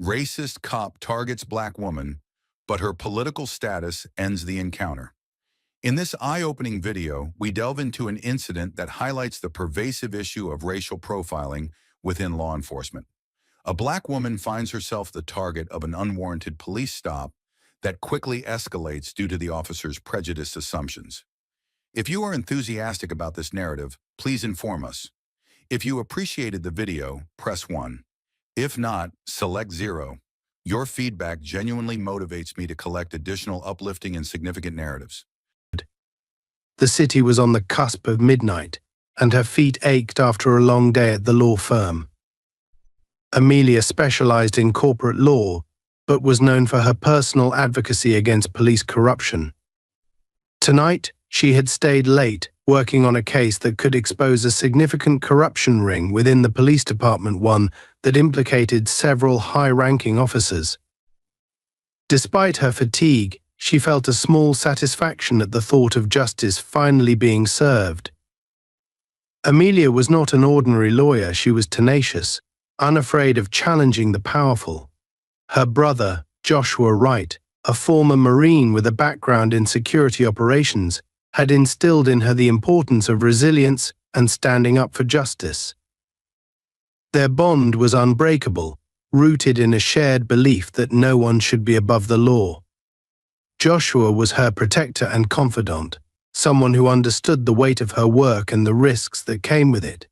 Racist cop targets black woman, but her political status ends the encounter. In this eye-opening video, we delve into an incident that highlights the pervasive issue of racial profiling within law enforcement. A black woman finds herself the target of an unwarranted police stop that quickly escalates due to the officer's prejudiced assumptions. If you are enthusiastic about this narrative, please inform us. If you appreciated the video, press 1. If not, select 0. Your feedback genuinely motivates me to collect additional uplifting and significant narratives. The city was on the cusp of midnight, and her feet ached after a long day at the law firm. Amelia specialized in corporate law, but was known for her personal advocacy against police corruption. Tonight, she had stayed late, working on a case that could expose a significant corruption ring within the police department, one that implicated several high-ranking officers. Despite her fatigue, she felt a small satisfaction at the thought of justice finally being served. Amelia was not an ordinary lawyer. She was tenacious, unafraid of challenging the powerful. Her brother, Joshua Wright, a former Marine with a background in security operations, had instilled in her the importance of resilience and standing up for justice. Their bond was unbreakable, rooted in a shared belief that no one should be above the law. Joshua was her protector and confidant, someone who understood the weight of her work and the risks that came with it.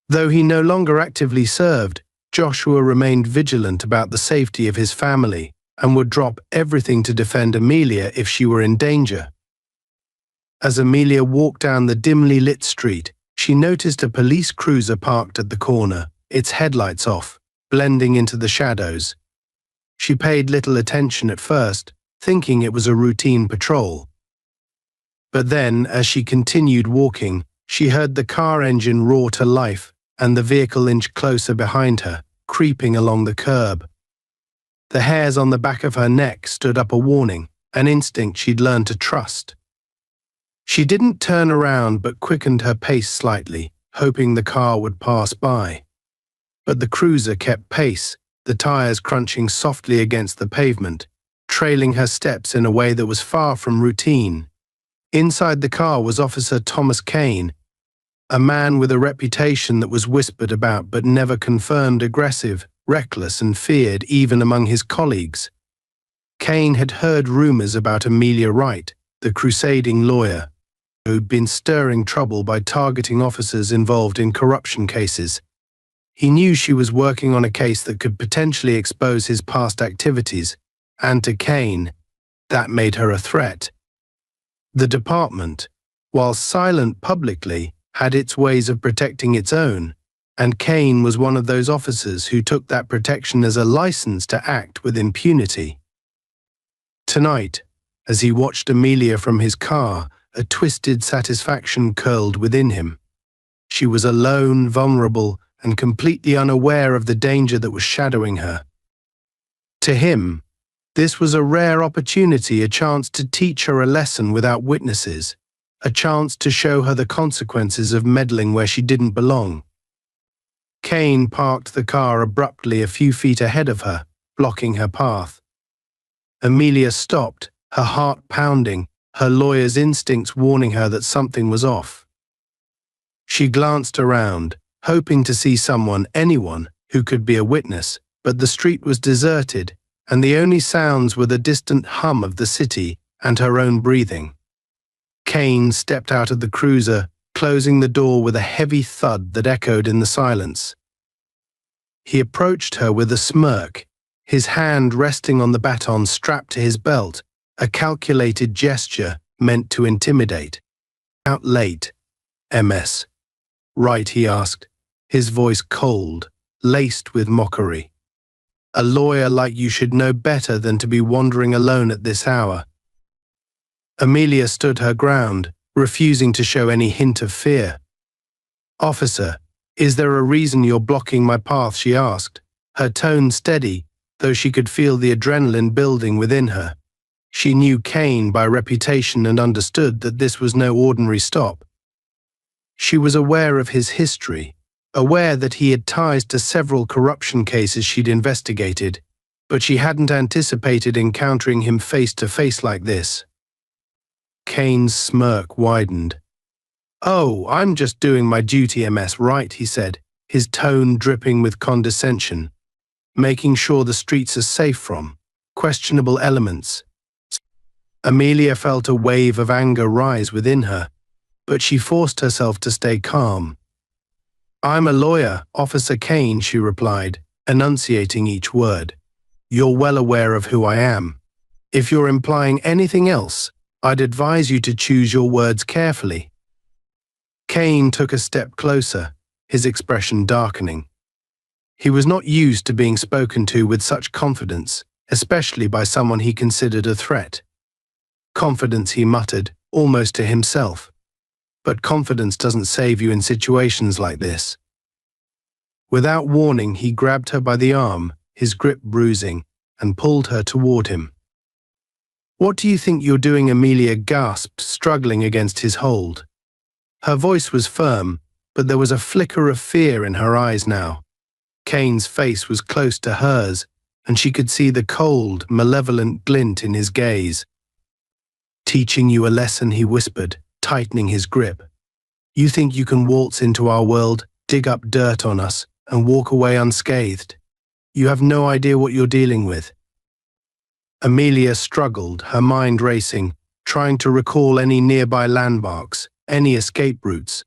Though he no longer actively served, Joshua remained vigilant about the safety of his family and would drop everything to defend Amelia if she were in danger. As Amelia walked down the dimly lit street, she noticed a police cruiser parked at the corner, its headlights off, blending into the shadows. She paid little attention at first, thinking it was a routine patrol. But then, as she continued walking, she heard the car engine roar to life and the vehicle inch closer behind her, creeping along the curb. The hairs on the back of her neck stood up a warning, an instinct she'd learned to trust. She didn't turn around but quickened her pace slightly, hoping the car would pass by. But the cruiser kept pace, the tires crunching softly against the pavement, trailing her steps in a way that was far from routine. Inside the car was Officer Thomas Kane, a man with a reputation that was whispered about but never confirmed, aggressive, reckless, and feared even among his colleagues. Kane had heard rumors about Amelia Wright, the crusading lawyer, who'd been stirring trouble by targeting officers involved in corruption cases. He knew she was working on a case that could potentially expose his past activities, and to Kane, that made her a threat. The department, while silent publicly, had its ways of protecting its own, and Kane was one of those officers who took that protection as a license to act with impunity. Tonight, as he watched Amelia from his car, a twisted satisfaction curled within him. She was alone, vulnerable, and completely unaware of the danger that was shadowing her. To him, this was a rare opportunity, a chance to teach her a lesson without witnesses, a chance to show her the consequences of meddling where she didn't belong. Kane parked the car abruptly a few feet ahead of her, blocking her path. Amelia stopped, her heart pounding, her lawyer's instincts warning her that something was off. She glanced around, hoping to see someone, anyone, who could be a witness, but the street was deserted, and the only sounds were the distant hum of the city and her own breathing. Kane stepped out of the cruiser, closing the door with a heavy thud that echoed in the silence. He approached her with a smirk, his hand resting on the baton strapped to his belt, a calculated gesture meant to intimidate. "Out late, MS. Right?" he asked, his voice cold, laced with mockery. "A lawyer like you should know better than to be wandering alone at this hour." Amelia stood her ground, refusing to show any hint of fear. "Officer, is there a reason you're blocking my path?" she asked, her tone steady, though she could feel the adrenaline building within her. She knew Kane by reputation and understood that this was no ordinary stop. She was aware of his history, aware that he had ties to several corruption cases she'd investigated, but she hadn't anticipated encountering him face to face like this. Kane's smirk widened. "Oh, I'm just doing my duty, MS, right?" he said, his tone dripping with condescension, making sure the streets are safe from questionable elements. Amelia felt a wave of anger rise within her, but she forced herself to stay calm. "I'm a lawyer, Officer Kane," she replied, enunciating each word. "You're well aware of who I am. If you're implying anything else, I'd advise you to choose your words carefully." Kane took a step closer, his expression darkening. He was not used to being spoken to with such confidence, especially by someone he considered a threat. "Confidence," he muttered, almost to himself. But confidence doesn't save you in situations like this. Without warning, he grabbed her by the arm, his grip bruising, and pulled her toward him. "What do you think you're doing?" Amelia gasped, struggling against his hold. Her voice was firm, but there was a flicker of fear in her eyes now. Kane's face was close to hers, and she could see the cold, malevolent glint in his gaze. "Teaching you a lesson," he whispered, tightening his grip. "You think you can waltz into our world, dig up dirt on us, and walk away unscathed? You have no idea what you're dealing with." Amelia struggled, her mind racing, trying to recall any nearby landmarks, any escape routes.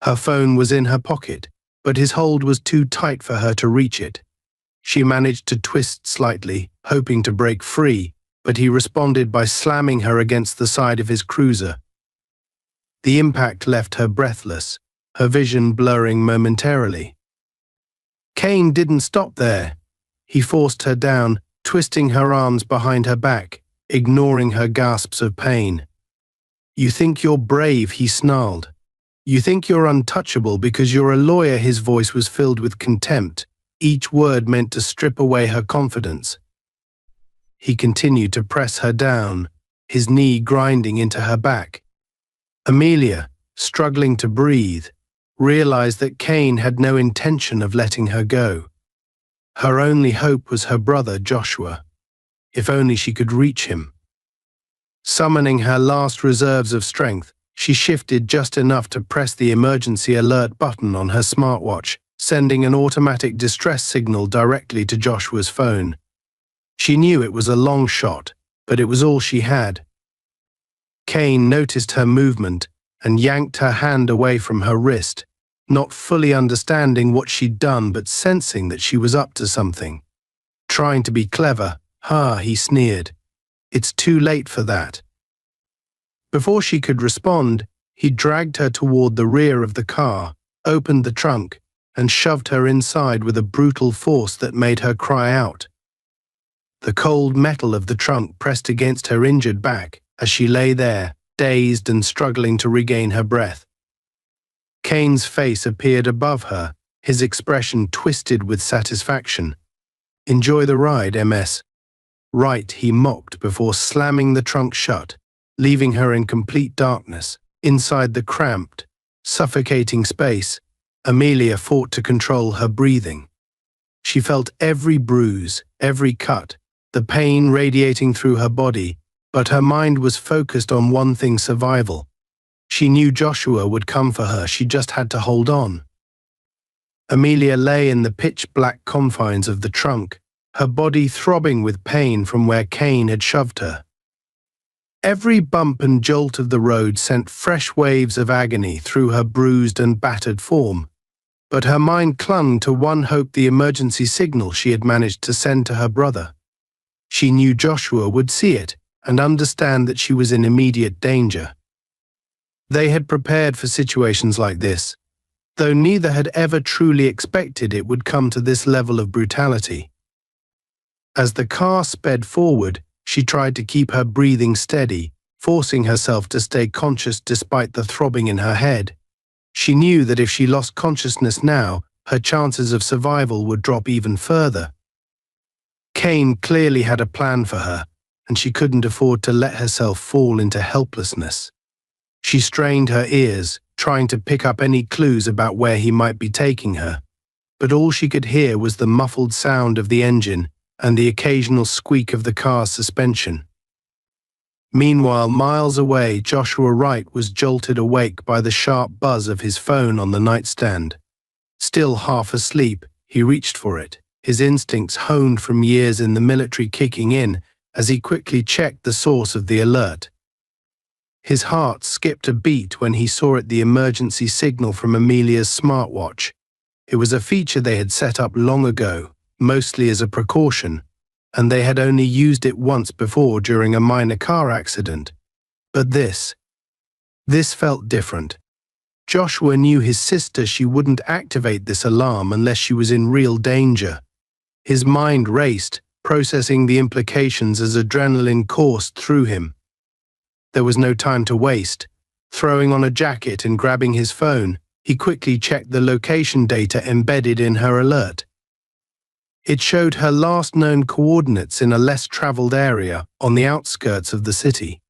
Her phone was in her pocket, but his hold was too tight for her to reach it. She managed to twist slightly, hoping to break free, but he responded by slamming her against the side of his cruiser. The impact left her breathless, her vision blurring momentarily. Kane didn't stop there. He forced her down, twisting her arms behind her back, ignoring her gasps of pain. "You think you're brave," he snarled. "You think you're untouchable because you're a lawyer." His voice was filled with contempt, each word meant to strip away her confidence. He continued to press her down, his knee grinding into her back. Amelia, struggling to breathe, realized that Kane had no intention of letting her go. Her only hope was her brother Joshua. If only she could reach him. Summoning her last reserves of strength, she shifted just enough to press the emergency alert button on her smartwatch, sending an automatic distress signal directly to Joshua's phone. She knew it was a long shot, but it was all she had. Kane noticed her movement and yanked her hand away from her wrist, not fully understanding what she'd done but sensing that she was up to something. "Trying to be clever, huh?" he sneered. "It's too late for that." Before she could respond, he dragged her toward the rear of the car, opened the trunk, and shoved her inside with a brutal force that made her cry out. The cold metal of the trunk pressed against her injured back as she lay there, dazed and struggling to regain her breath. Kane's face appeared above her, his expression twisted with satisfaction. "Enjoy the ride, MS." "Right," he mocked before slamming the trunk shut, leaving her in complete darkness. Inside the cramped, suffocating space, Amelia fought to control her breathing. She felt every bruise, every cut, the pain radiating through her body, but her mind was focused on one thing: survival. She knew Joshua would come for her, she just had to hold on. Amelia lay in the pitch-black confines of the trunk, her body throbbing with pain from where Kane had shoved her. Every bump and jolt of the road sent fresh waves of agony through her bruised and battered form, but her mind clung to one hope: the emergency signal she had managed to send to her brother. She knew Joshua would see it and understand that she was in immediate danger. They had prepared for situations like this, though neither had ever truly expected it would come to this level of brutality. As the car sped forward, she tried to keep her breathing steady, forcing herself to stay conscious despite the throbbing in her head. She knew that if she lost consciousness now, her chances of survival would drop even further. Kane clearly had a plan for her, and she couldn't afford to let herself fall into helplessness. She strained her ears, trying to pick up any clues about where he might be taking her, but all she could hear was the muffled sound of the engine and the occasional squeak of the car's suspension. Meanwhile, miles away, Joshua Wright was jolted awake by the sharp buzz of his phone on the nightstand. Still half asleep, he reached for it, his instincts honed from years in the military kicking in as he quickly checked the source of the alert. His heart skipped a beat when he saw it, the emergency signal from Amelia's smartwatch. It was a feature they had set up long ago, mostly as a precaution, and they had only used it once before during a minor car accident. But this felt different. Joshua knew his sister, she wouldn't activate this alarm unless she was in real danger. His mind raced, processing the implications as adrenaline coursed through him. There was no time to waste. Throwing on a jacket and grabbing his phone, he quickly checked the location data embedded in her alert. It showed her last known coordinates in a less traveled area on the outskirts of the city.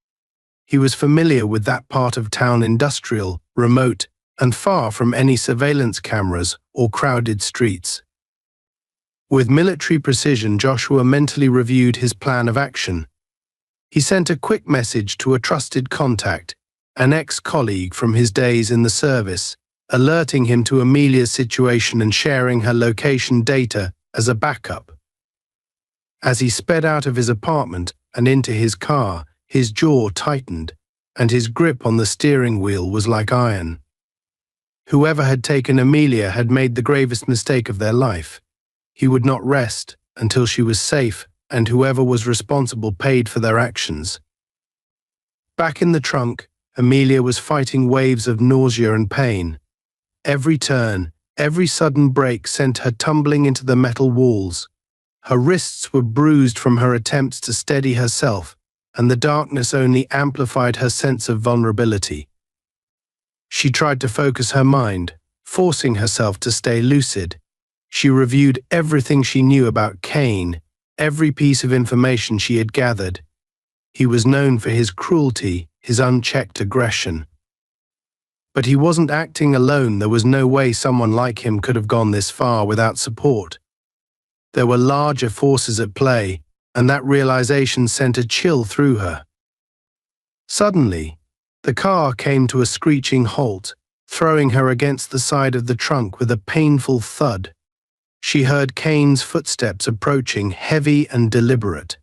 He was familiar with that part of town, industrial, remote, and far from any surveillance cameras or crowded streets. With military precision, Joshua mentally reviewed his plan of action. He sent a quick message to a trusted contact, an ex-colleague from his days in the service, alerting him to Amelia's situation and sharing her location data as a backup. As he sped out of his apartment and into his car, his jaw tightened, and his grip on the steering wheel was like iron. Whoever had taken Amelia had made the gravest mistake of their life. He would not rest until she was safe, and whoever was responsible paid for their actions. Back in the trunk, Amelia was fighting waves of nausea and pain. Every turn, every sudden break sent her tumbling into the metal walls. Her wrists were bruised from her attempts to steady herself, and the darkness only amplified her sense of vulnerability. She tried to focus her mind, forcing herself to stay lucid. She reviewed everything she knew about Kane, every piece of information she had gathered. He was known for his cruelty, his unchecked aggression. But he wasn't acting alone. There was no way someone like him could have gone this far without support. There were larger forces at play, and that realization sent a chill through her. Suddenly, the car came to a screeching halt, throwing her against the side of the trunk with a painful thud. She heard Kane's footsteps approaching, heavy and deliberate.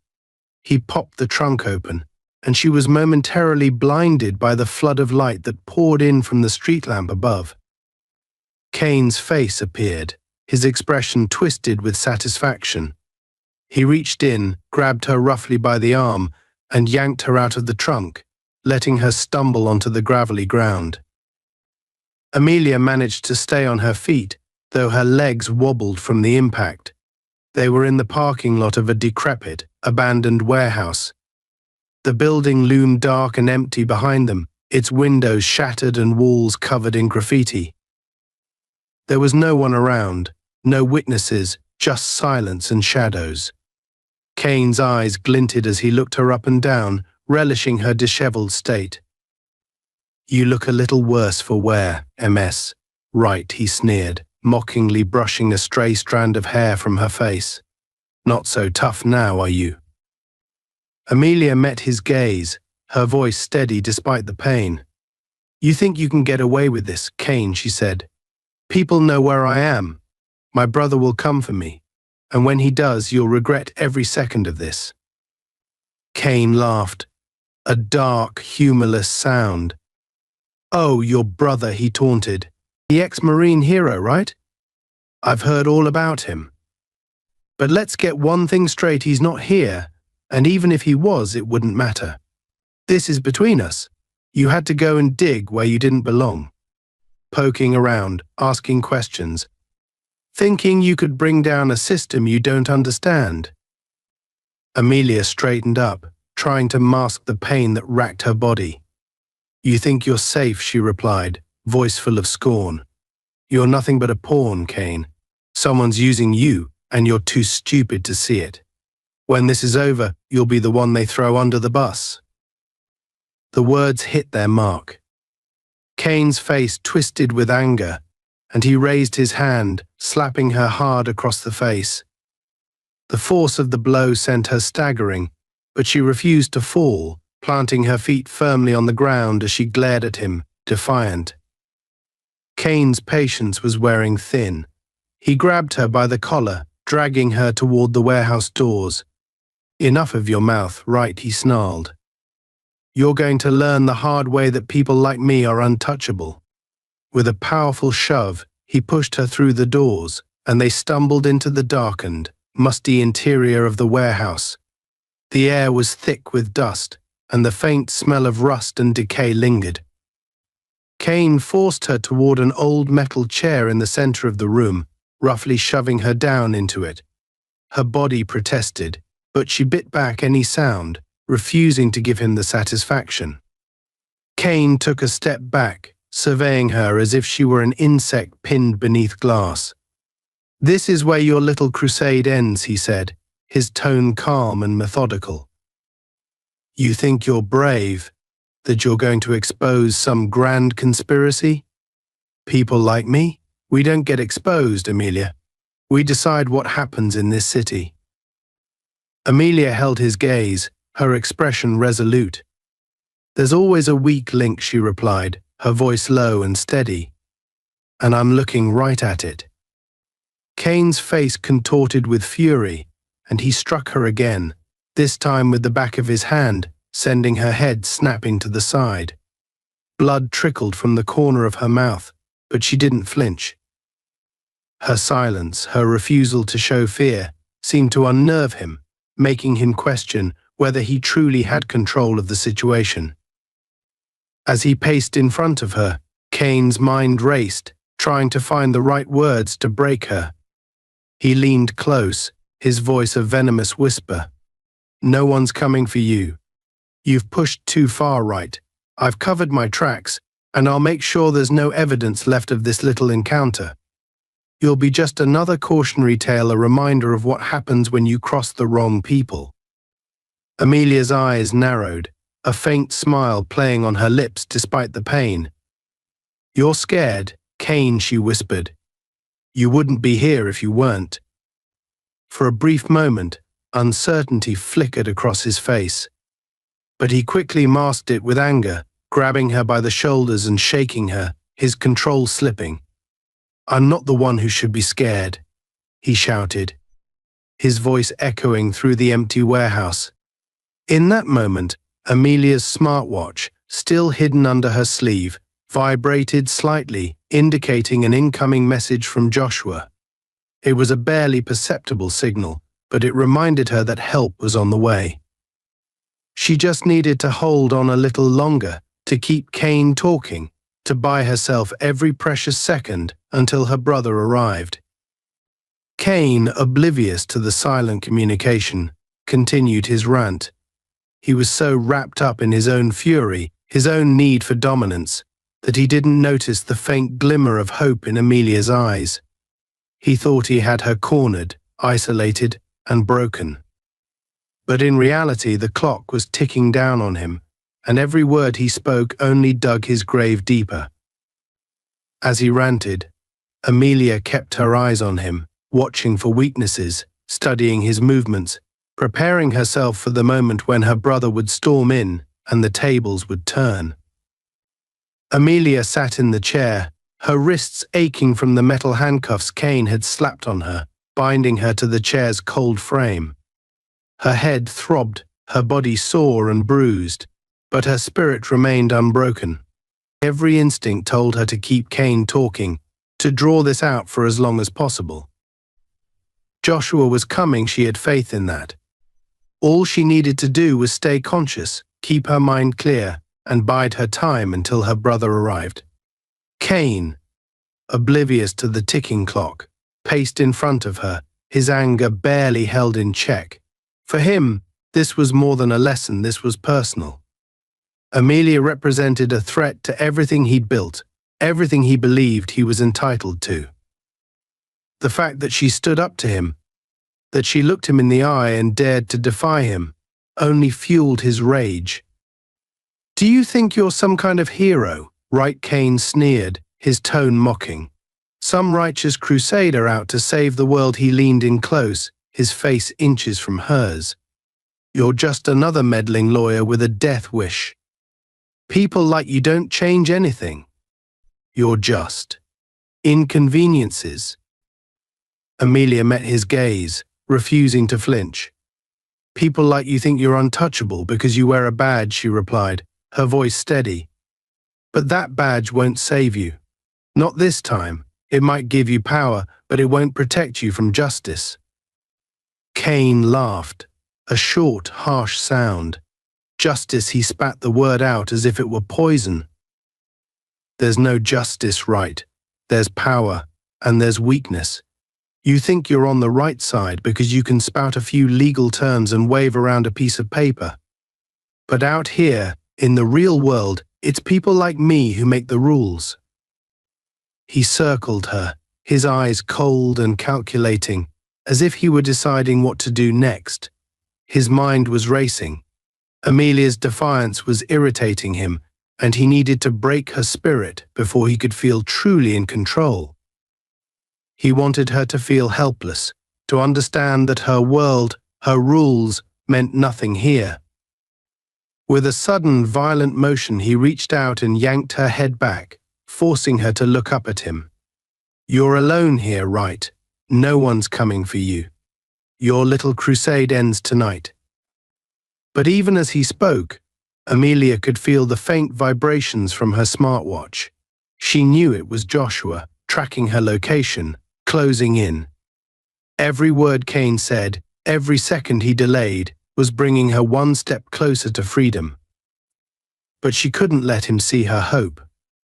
He popped the trunk open, and she was momentarily blinded by the flood of light that poured in from the street lamp above. Kane's face appeared, his expression twisted with satisfaction. He reached in, grabbed her roughly by the arm, and yanked her out of the trunk, letting her stumble onto the gravelly ground. Amelia managed to stay on her feet, though her legs wobbled from the impact. They were in the parking lot of a decrepit, abandoned warehouse. The building loomed dark and empty behind them, its windows shattered and walls covered in graffiti. There was no one around, no witnesses, just silence and shadows. Kane's eyes glinted as he looked her up and down, relishing her disheveled state. "You look a little worse for wear, MS. Right," he sneered, mockingly brushing a stray strand of hair from her face. "Not so tough now, are you?" Amelia met his gaze, her voice steady despite the pain. "You think you can get away with this, Kane," she said. "People know where I am. My brother will come for me, and when he does, you'll regret every second of this." Kane laughed, a dark, humorless sound. "Oh, your brother," he taunted. "The ex-Marine hero, right? I've heard all about him. But let's get one thing straight, he's not here, and even if he was, it wouldn't matter. This is between us. You had to go and dig where you didn't belong. Poking around, asking questions, thinking you could bring down a system you don't understand." Amelia straightened up, trying to mask the pain that racked her body. "You think you're safe," she replied, voice full of scorn. "You're nothing but a pawn, Kane. Someone's using you, and you're too stupid to see it. When this is over, you'll be the one they throw under the bus." The words hit their mark. Kane's face twisted with anger, and he raised his hand, slapping her hard across the face. The force of the blow sent her staggering, but she refused to fall, planting her feet firmly on the ground as she glared at him, defiant. Kane's patience was wearing thin. He grabbed her by the collar, dragging her toward the warehouse doors. "Enough of your mouth, right?" he snarled. "You're going to learn the hard way that people like me are untouchable." With a powerful shove, he pushed her through the doors, and they stumbled into the darkened, musty interior of the warehouse. The air was thick with dust, and the faint smell of rust and decay lingered. Kane forced her toward an old metal chair in the center of the room, roughly shoving her down into it. Her body protested, but she bit back any sound, refusing to give him the satisfaction. Kane took a step back, surveying her as if she were an insect pinned beneath glass. "This is where your little crusade ends," he said, his tone calm and methodical. "You think you're brave, that you're going to expose some grand conspiracy? People like me, we don't get exposed, Amelia. We decide what happens in this city." Amelia held his gaze, her expression resolute. "There's always a weak link," she replied, her voice low and steady. "And I'm looking right at it." Kane's face contorted with fury, and he struck her again, this time with the back of his hand, sending her head snapping to the side. Blood trickled from the corner of her mouth, but she didn't flinch. Her silence, her refusal to show fear, seemed to unnerve him, making him question whether he truly had control of the situation. As he paced in front of her, Kane's mind raced, trying to find the right words to break her. He leaned close, his voice a venomous whisper. "No one's coming for you. You've pushed too far right. I've covered my tracks, and I'll make sure there's no evidence left of this little encounter. You'll be just another cautionary tale, a reminder of what happens when you cross the wrong people." Amelia's eyes narrowed, a faint smile playing on her lips despite the pain. "You're scared, Kane," she whispered. "You wouldn't be here if you weren't." For a brief moment, uncertainty flickered across his face. But he quickly masked it with anger, grabbing her by the shoulders and shaking her, his control slipping. "I'm not the one who should be scared," he shouted, his voice echoing through the empty warehouse. In that moment, Amelia's smartwatch, still hidden under her sleeve, vibrated slightly, indicating an incoming message from Joshua. It was a barely perceptible signal, but it reminded her that help was on the way. She just needed to hold on a little longer, to keep Kane talking, to buy herself every precious second until her brother arrived. Kane, oblivious to the silent communication, continued his rant. He was so wrapped up in his own fury, his own need for dominance, that he didn't notice the faint glimmer of hope in Amelia's eyes. He thought he had her cornered, isolated, and broken. But in reality, the clock was ticking down on him, and every word he spoke only dug his grave deeper. As he ranted, Amelia kept her eyes on him, watching for weaknesses, studying his movements, preparing herself for the moment when her brother would storm in and the tables would turn. Amelia sat in the chair, her wrists aching from the metal handcuffs Kane had slapped on her, binding her to the chair's cold frame. Her head throbbed, her body sore and bruised, but her spirit remained unbroken. Every instinct told her to keep Kane talking, to draw this out for as long as possible. Joshua was coming, she had faith in that. All she needed to do was stay conscious, keep her mind clear, and bide her time until her brother arrived. Kane, oblivious to the ticking clock, paced in front of her, his anger barely held in check. For him, this was more than a lesson, this was personal. Amelia represented a threat to everything he'd built, everything he believed he was entitled to. The fact that she stood up to him, that she looked him in the eye and dared to defy him, only fueled his rage. "Do you think you're some kind of hero?" Right, Cain sneered, his tone mocking. Some righteous crusader out to save the world. He leaned in close, his face inches from hers. You're just another meddling lawyer with a death wish. People like you don't change anything. You're just inconveniences. Amelia met his gaze, refusing to flinch. People like you think you're untouchable because you wear a badge, she replied, her voice steady. But that badge won't save you. Not this time. It might give you power, but it won't protect you from justice. Cain laughed, a short, harsh sound. Justice, he spat the word out as if it were poison. There's no justice, right? There's power, and there's weakness. You think you're on the right side because you can spout a few legal terms and wave around a piece of paper. But out here, in the real world, it's people like me who make the rules. He circled her, his eyes cold and calculating, as if he were deciding what to do next. His mind was racing. Amelia's defiance was irritating him, and he needed to break her spirit before he could feel truly in control. He wanted her to feel helpless, to understand that her world, her rules, meant nothing here. With a sudden, violent motion, he reached out and yanked her head back, forcing her to look up at him. You're alone here, right? No one's coming for you. Your little crusade ends tonight. But even as he spoke, Amelia could feel the faint vibrations from her smartwatch. She knew it was Joshua, tracking her location, closing in. Every word Cain said, every second he delayed, was bringing her one step closer to freedom. But she couldn't let him see her hope.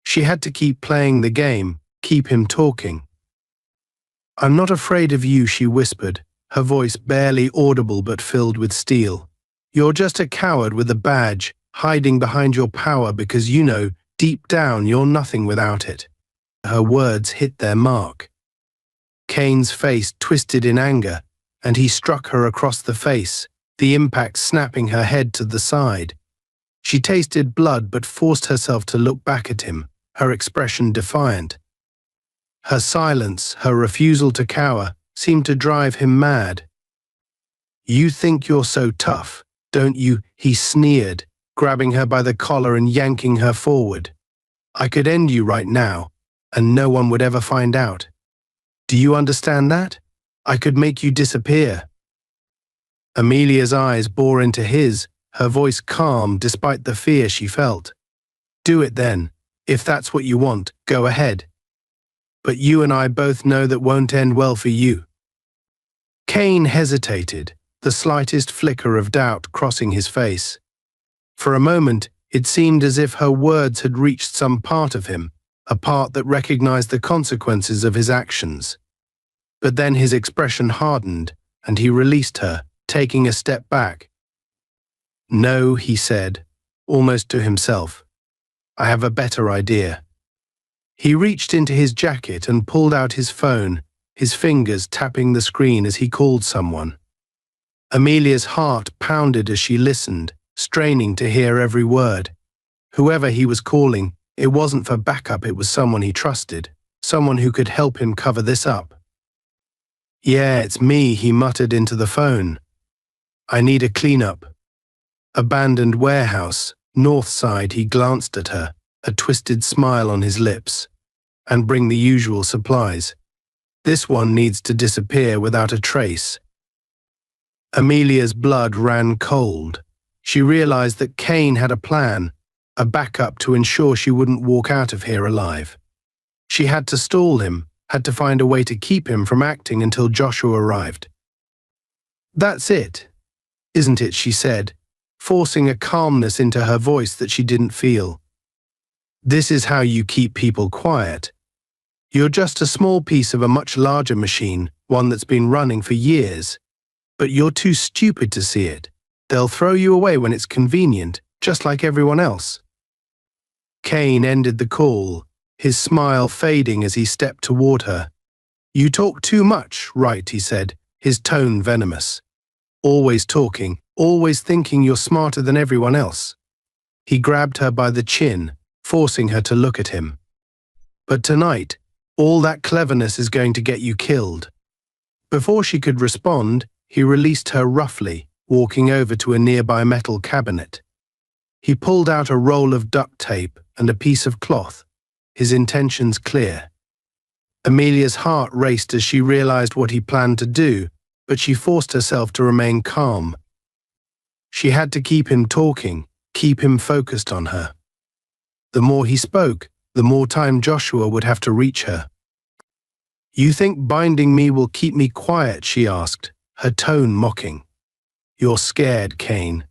She had to keep playing the game, keep him talking. I'm not afraid of you, she whispered, her voice barely audible but filled with steel. You're just a coward with a badge, hiding behind your power because you know, deep down, you're nothing without it. Her words hit their mark. Cain's face twisted in anger, and he struck her across the face, the impact snapping her head to the side. She tasted blood but forced herself to look back at him, her expression defiant. Her silence, her refusal to cower, seemed to drive him mad. You think you're so tough, don't you? He sneered, grabbing her by the collar and yanking her forward. I could end you right now, and no one would ever find out. Do you understand that? I could make you disappear. Amelia's eyes bore into his, her voice calm despite the fear she felt. Do it then. If that's what you want, go ahead. But you and I both know that won't end well for you. Cain hesitated, the slightest flicker of doubt crossing his face. For a moment, it seemed as if her words had reached some part of him, a part that recognized the consequences of his actions. But then his expression hardened, and he released her, taking a step back. No, he said, almost to himself. I have a better idea. He reached into his jacket and pulled out his phone, his fingers tapping the screen as he called someone. Amelia's heart pounded as she listened, straining to hear every word. Whoever he was calling, it wasn't for backup, it was someone he trusted, someone who could help him cover this up. Yeah, it's me, he muttered into the phone. I need a cleanup. Abandoned warehouse, north side. He glanced at her, a twisted smile on his lips. And bring the usual supplies. This one needs to disappear without a trace. Amelia's blood ran cold. She realized that Cain had a plan, a backup to ensure she wouldn't walk out of here alive. She had to stall him, had to find a way to keep him from acting until Joshua arrived. That's it, isn't it, she said, forcing a calmness into her voice that she didn't feel. This is how you keep people quiet. You're just a small piece of a much larger machine, one that's been running for years. But you're too stupid to see it. They'll throw you away when it's convenient, just like everyone else. Cain ended the call, his smile fading as he stepped toward her. You talk too much, right, he said, his tone venomous. Always talking, always thinking you're smarter than everyone else. He grabbed her by the chin, forcing her to look at him. But tonight, all that cleverness is going to get you killed. Before she could respond, he released her roughly, walking over to a nearby metal cabinet. He pulled out a roll of duct tape and a piece of cloth, his intentions clear. Amelia's heart raced as she realized what he planned to do, but she forced herself to remain calm. She had to keep him talking, keep him focused on her. The more he spoke, the more time Joshua would have to reach her. "You think binding me will keep me quiet?" she asked, her tone mocking. "You're scared, Kane.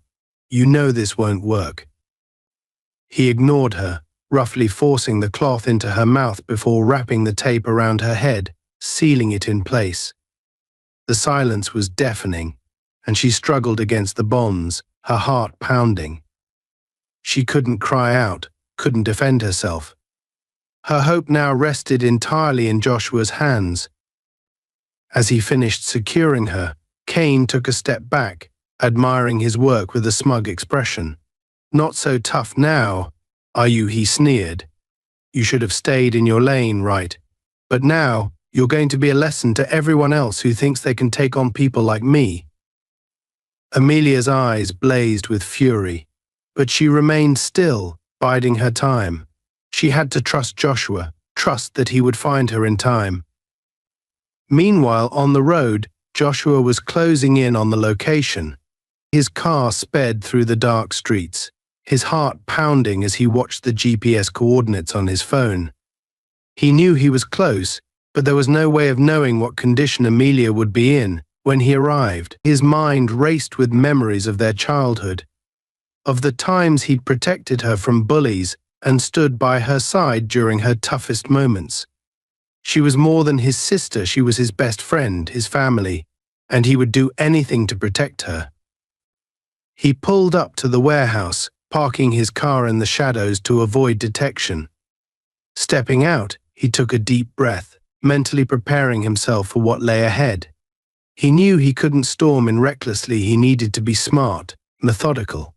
You know this won't work." He ignored her, roughly forcing the cloth into her mouth before wrapping the tape around her head, sealing it in place. The silence was deafening, and she struggled against the bonds, her heart pounding. She couldn't cry out, couldn't defend herself. Her hope now rested entirely in Joshua's hands. As he finished securing her, Kane took a step back, admiring his work with a smug expression. "Not so tough now, are you?" he sneered. "You should have stayed in your lane, right? But now, you're going to be a lesson to everyone else who thinks they can take on people like me." Amelia's eyes blazed with fury, but she remained still, biding her time. She had to trust Joshua, trust that he would find her in time. Meanwhile, on the road, Joshua was closing in on the location. His car sped through the dark streets, his heart pounding as he watched the GPS coordinates on his phone. He knew he was close, but there was no way of knowing what condition Amelia would be in when he arrived. His mind raced with memories of their childhood, of the times he'd protected her from bullies and stood by her side during her toughest moments. She was more than his sister, she was his best friend, his family, and he would do anything to protect her. He pulled up to the warehouse, parking his car in the shadows to avoid detection. Stepping out, he took a deep breath, mentally preparing himself for what lay ahead. He knew he couldn't storm in recklessly, he needed to be smart, methodical.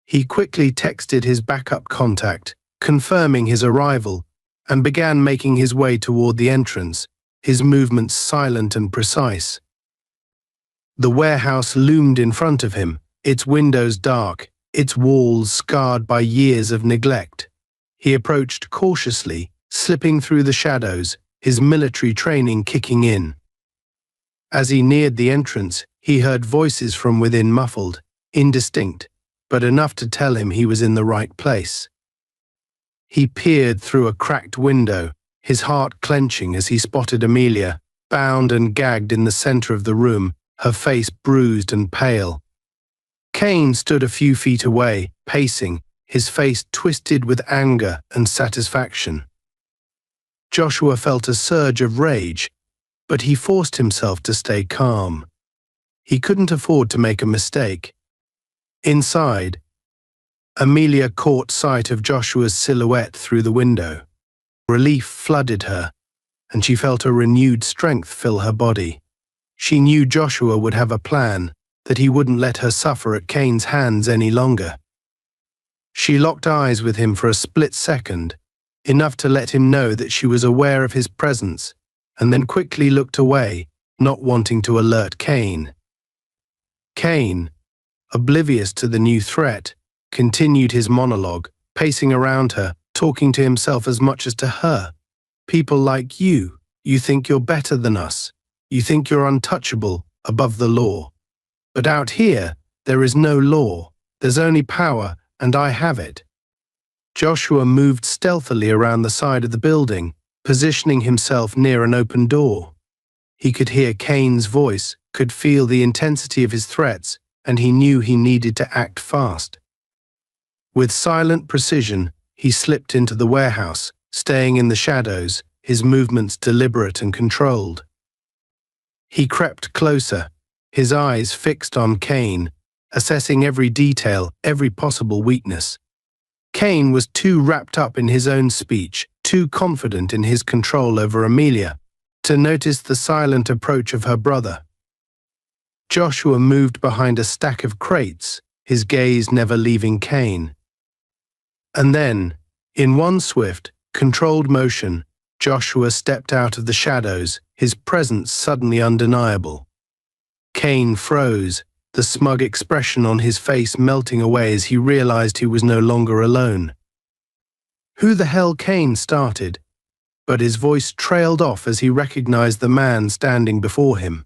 He quickly texted his backup contact, confirming his arrival, and began making his way toward the entrance, his movements silent and precise. The warehouse loomed in front of him, its windows dark, its walls scarred by years of neglect. He approached cautiously, slipping through the shadows, his military training kicking in. As he neared the entrance, he heard voices from within, muffled, indistinct, but enough to tell him he was in the right place. He peered through a cracked window, his heart clenching as he spotted Amelia, bound and gagged in the center of the room, her face bruised and pale. Kane stood a few feet away, pacing, his face twisted with anger and satisfaction. Joshua felt a surge of rage, but he forced himself to stay calm. He couldn't afford to make a mistake. Inside, Amelia caught sight of Joshua's silhouette through the window. Relief flooded her, and she felt a renewed strength fill her body. She knew Joshua would have a plan, that he wouldn't let her suffer at Kane's hands any longer. She locked eyes with him for a split second, enough to let him know that she was aware of his presence, and then quickly looked away, not wanting to alert Kane. Kane, oblivious to the new threat, continued his monologue, pacing around her, talking to himself as much as to her. "People like you think you're better than us. You think you're untouchable, above the law. But out here, there is no law. There's only power, and I have it." Joshua moved stealthily around the side of the building, positioning himself near an open door. He could hear Kane's voice, could feel the intensity of his threats, and he knew he needed to act fast. With silent precision, he slipped into the warehouse, staying in the shadows, his movements deliberate and controlled. He crept closer, his eyes fixed on Kane, assessing every detail, every possible weakness. Kane was too wrapped up in his own speech, too confident in his control over Amelia, to notice the silent approach of her brother. Joshua moved behind a stack of crates, his gaze never leaving Kane. And then, In one swift, controlled motion, Joshua stepped out of the shadows, his presence suddenly undeniable. Cain froze, the smug expression on his face melting away as he realized he was no longer alone. "Who the hell?" Cain started, but his voice trailed off as he recognized the man standing before him.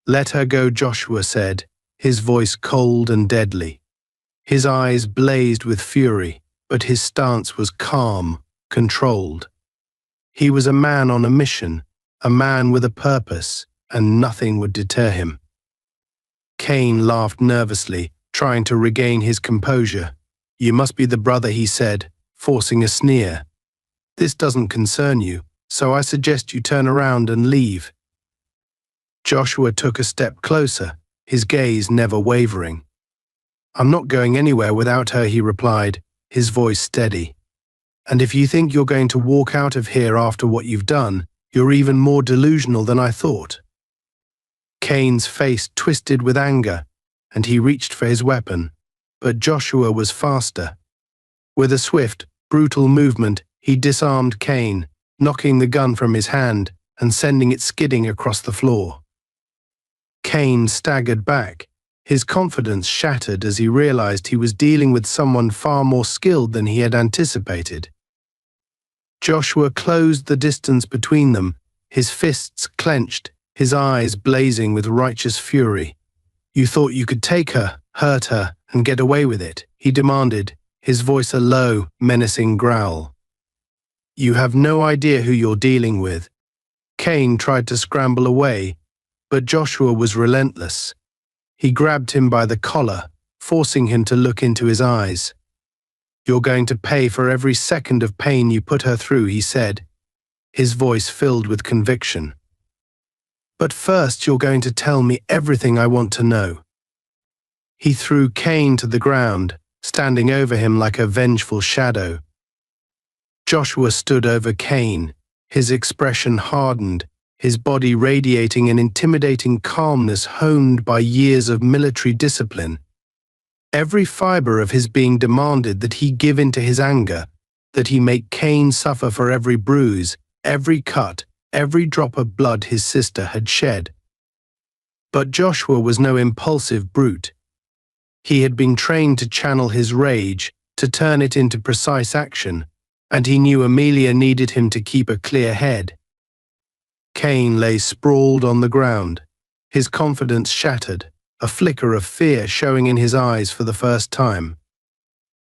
"Let her go," Joshua said, his voice cold and deadly. His eyes blazed with fury, but his stance was calm, controlled. He was a man on a mission, a man with a purpose, and nothing would deter him. Cain laughed nervously, trying to regain his composure. "You must be the brother," he said, forcing a sneer. "This doesn't concern you, so I suggest you turn around and leave." Joshua took a step closer, his gaze never wavering. "I'm not going anywhere without her," he replied, his voice steady. "And if you think you're going to walk out of here after what you've done, you're even more delusional than I thought." Cain's face twisted with anger, and he reached for his weapon, but Joshua was faster. With a swift, brutal movement, he disarmed Cain, knocking the gun from his hand and sending it skidding across the floor. Cain staggered back, his confidence shattered as he realized he was dealing with someone far more skilled than he had anticipated. Joshua closed the distance between them, his fists clenched, his eyes blazing with righteous fury. "You thought you could take her, hurt her, and get away with it?" he demanded, his voice a low, menacing growl. "You have no idea who you're dealing with." Cain tried to scramble away, but Joshua was relentless. He grabbed him by the collar, forcing him to look into his eyes. "You're going to pay for every second of pain you put her through," he said, his voice filled with conviction. "But first you're going to tell me everything I want to know." He threw Cain to the ground, standing over him like a vengeful shadow. Joshua stood over Cain, his expression hardened, his body radiating an intimidating calmness honed by years of military discipline. Every fiber of his being demanded that he give in to his anger, that he make Cain suffer for every bruise, every cut, every drop of blood his sister had shed. But Joshua was no impulsive brute. He had been trained to channel his rage, to turn it into precise action, and he knew Amelia needed him to keep a clear head. Cain lay sprawled on the ground, his confidence shattered, a flicker of fear showing in his eyes for the first time.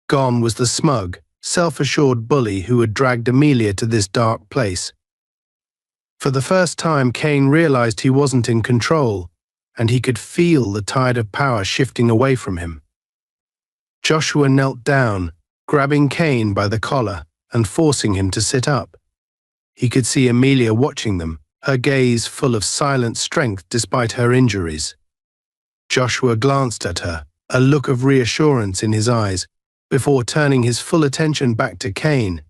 Gone was the smug, self-assured bully who had dragged Amelia to this dark place. For the first time, Cain realized he wasn't in control, and he could feel the tide of power shifting away from him. Joshua knelt down, grabbing Cain by the collar and forcing him to sit up. He could see Amelia watching them, her gaze full of silent strength despite her injuries. Joshua glanced at her, a look of reassurance in his eyes, before turning his full attention back to Cain.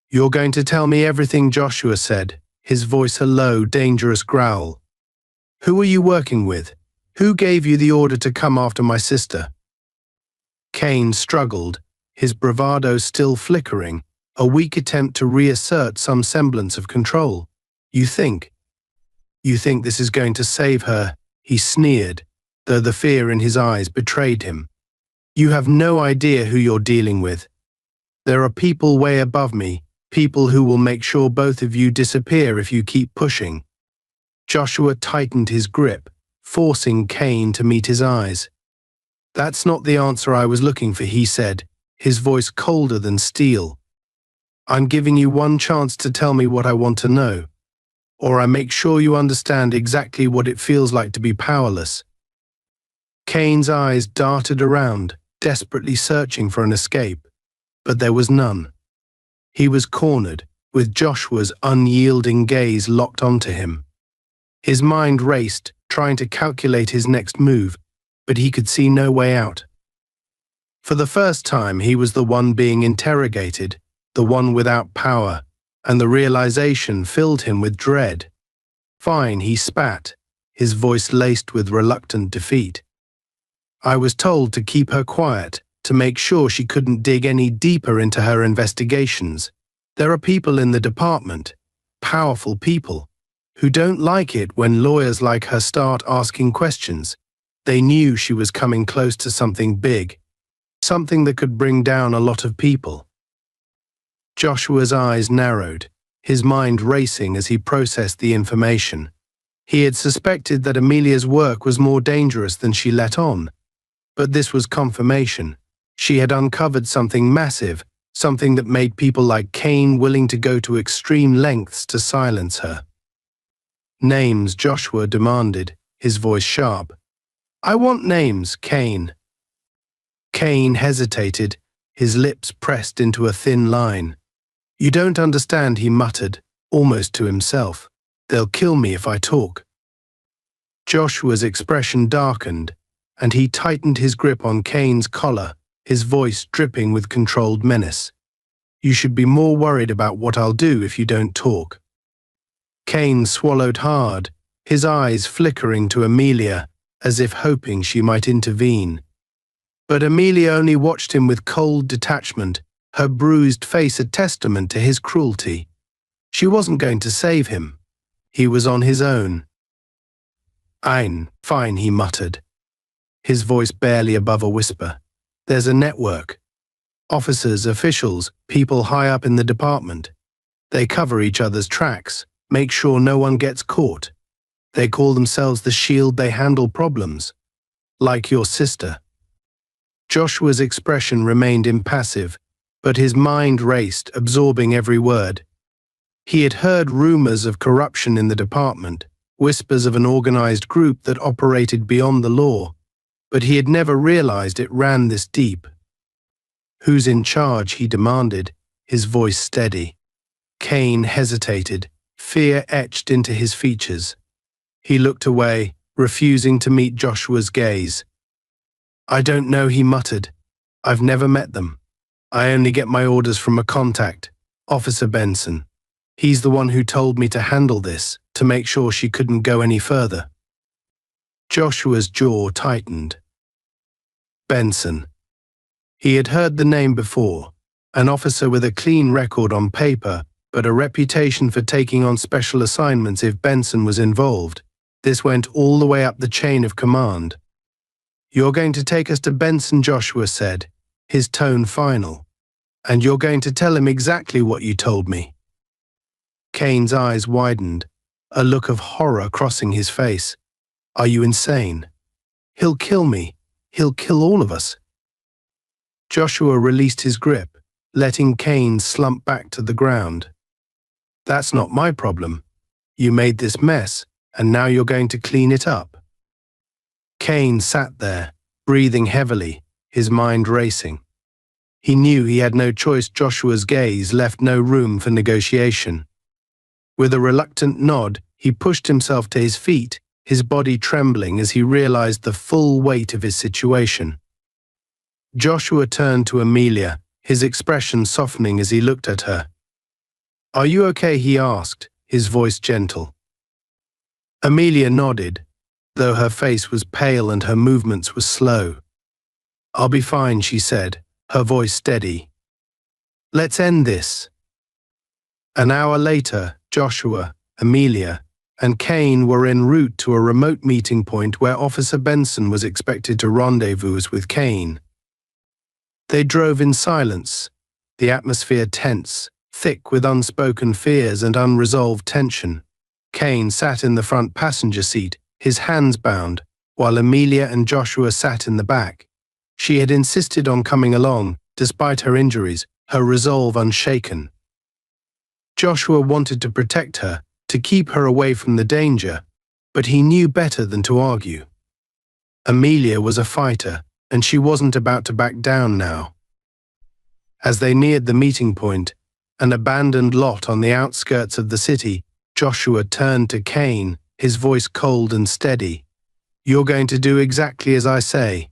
"You're going to tell me everything," Joshua said, his voice a low, dangerous growl. "Who are you working with? Who gave you the order to come after my sister?" Cain struggled, his bravado still flickering, a weak attempt to reassert some semblance of control. You think this is going to save her?" he sneered, though the fear in his eyes betrayed him. "You have no idea who you're dealing with. There are people way above me, people who will make sure both of you disappear if you keep pushing." Joshua tightened his grip, forcing Cain to meet his eyes. "That's not the answer I was looking for," he said, his voice colder than steel. "I'm giving you one chance to tell me what I want to know, or I make sure you understand exactly what it feels like to be powerless." Cain's eyes darted around, desperately searching for an escape, but there was none. He was cornered, with Joshua's unyielding gaze locked onto him. His mind raced, trying to calculate his next move, but he could see no way out. For the first time, he was the one being interrogated, the one without power, and the realization filled him with dread. "Fine," he spat, his voice laced with reluctant defeat. "I was told to keep her quiet, to make sure she couldn't dig any deeper into her investigations. There are people in the department, powerful people, who don't like it when lawyers like her start asking questions. They knew she was coming close to something big, something that could bring down a lot of people. Joshua's eyes narrowed, his mind racing as he processed the information. He had suspected that Amelia's work was more dangerous than she let on, but this was confirmation. She had uncovered something massive, something that made people like Kane willing to go to extreme lengths to silence her. "Names," Joshua demanded, his voice sharp. "I want names, Kane." Kane hesitated, his lips pressed into a thin line. "You don't understand," he muttered, almost to himself. "They'll kill me if I talk." Joshua's expression darkened, and he tightened his grip on Kane's collar, his voice dripping with controlled menace. "You should be more worried about what I'll do if you don't talk." Kane swallowed hard, his eyes flickering to Amelia, as if hoping she might intervene. But Amelia only watched him with cold detachment, her bruised face a testament to his cruelty. She wasn't going to save him. He was on his own. Fine," he muttered, his voice barely above a whisper. "There's a network. Officers, officials, people high up in the department. They cover each other's tracks, make sure no one gets caught. They call themselves the Shield. They handle problems. Like your sister." Joshua's expression remained impassive, but his mind raced, absorbing every word. He had heard rumors of corruption in the department, whispers of an organized group that operated beyond the law, but he had never realized it ran this deep. "Who's in charge?" he demanded, his voice steady. Kane hesitated, fear etched into his features. He looked away, refusing to meet Joshua's gaze. "I don't know," he muttered. "I've never met them. I only get my orders from a contact, Officer Benson. He's the one who told me to handle this, to make sure she couldn't go any further." Joshua's jaw tightened. Benson. He had heard the name before, an officer with a clean record on paper, but a reputation for taking on special assignments if Benson was involved. This went all the way up the chain of command. "You're going to take us to Benson," Joshua said, his tone final. "And you're going to tell him exactly what you told me." Kane's eyes widened, a look of horror crossing his face. "Are you insane? He'll kill me. He'll kill all of us." Joshua released his grip, letting Kane slump back to the ground. "That's not my problem. You made this mess, and now you're going to clean it up." Kane sat there, breathing heavily, his mind racing. He knew he had no choice. Joshua's gaze left no room for negotiation. With a reluctant nod, he pushed himself to his feet, his body trembling as he realized the full weight of his situation. Joshua turned to Amelia, his expression softening as he looked at her. "Are you okay?" he asked, his voice gentle. Amelia nodded, though her face was pale and her movements were slow. "I'll be fine," she said, her voice steady. "Let's end this." An hour later, Joshua, Amelia, and Kane were en route to a remote meeting point where Officer Benson was expected to rendezvous with Kane. They drove in silence, the atmosphere tense, thick with unspoken fears and unresolved tension. Kane sat in the front passenger seat, his hands bound, while Amelia and Joshua sat in the back. She had insisted on coming along, despite her injuries, her resolve unshaken. Joshua wanted to protect her, to keep her away from the danger, but he knew better than to argue. Amelia was a fighter, and she wasn't about to back down now. As they neared the meeting point, an abandoned lot on the outskirts of the city, Joshua turned to Kane, his voice cold and steady. "You're going to do exactly as I say.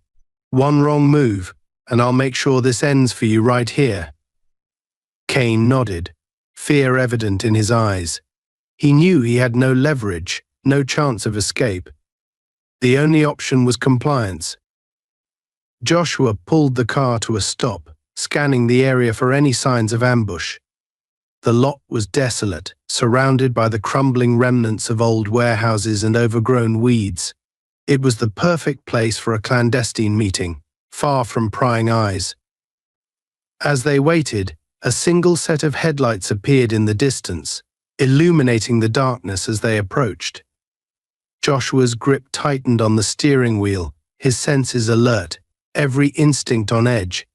One wrong move, and I'll make sure this ends for you right here." Kane nodded, fear evident in his eyes. He knew he had no leverage, no chance of escape. The only option was compliance. Joshua pulled the car to a stop, scanning the area for any signs of ambush. The lot was desolate, surrounded by the crumbling remnants of old warehouses and overgrown weeds. It was the perfect place for a clandestine meeting, far from prying eyes. As they waited, a single set of headlights appeared in the distance, illuminating the darkness as they approached. Joshua's grip tightened on the steering wheel, his senses alert, every instinct on edge.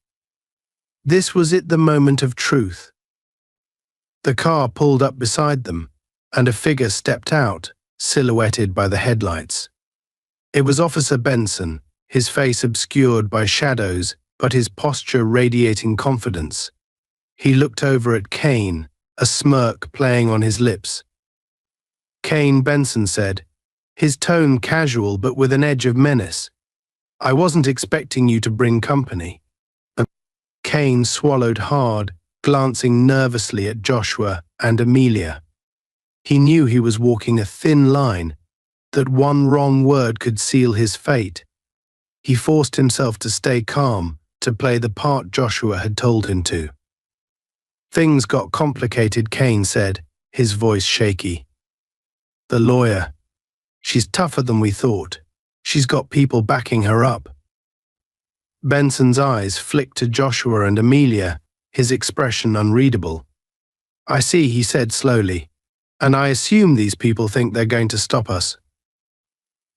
This was it, the moment of truth. The car pulled up beside them, and a figure stepped out, silhouetted by the headlights. It was Officer Benson, his face obscured by shadows, but his posture radiating confidence. He looked over at Kane, a smirk playing on his lips. "Kane," Benson said, his tone casual but with an edge of menace. "I wasn't expecting you to bring company." Kane swallowed hard, glancing nervously at Joshua and Amelia. He knew he was walking a thin line, that one wrong word could seal his fate. He forced himself to stay calm, to play the part Joshua had told him to. "Things got complicated," Kane said, his voice shaky. "The lawyer. She's tougher than we thought. She's got people backing her up." Benson's eyes flicked to Joshua and Amelia, his expression unreadable. "I see," he said slowly, "and I assume these people think they're going to stop us."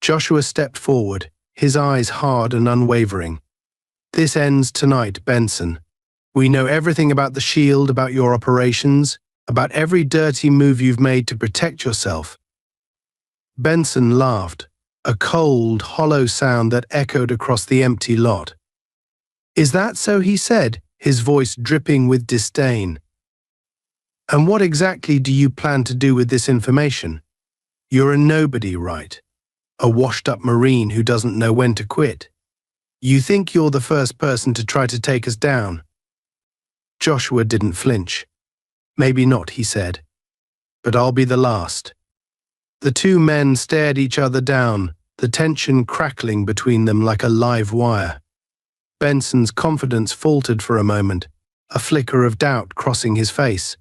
Joshua stepped forward, his eyes hard and unwavering. "This ends tonight, Benson. We know everything about the Shield, about your operations, about every dirty move you've made to protect yourself." Benson laughed, a cold, hollow sound that echoed across the empty lot. "Is that so?" he said, his voice dripping with disdain. "And what exactly do you plan to do with this information? You're a nobody, right? A washed-up Marine who doesn't know when to quit. You think you're the first person to try to take us down?" Joshua didn't flinch. "Maybe not," he said, "but I'll be the last." The two men stared each other down, the tension crackling between them like a live wire. Benson's confidence faltered for a moment, a flicker of doubt crossing his face.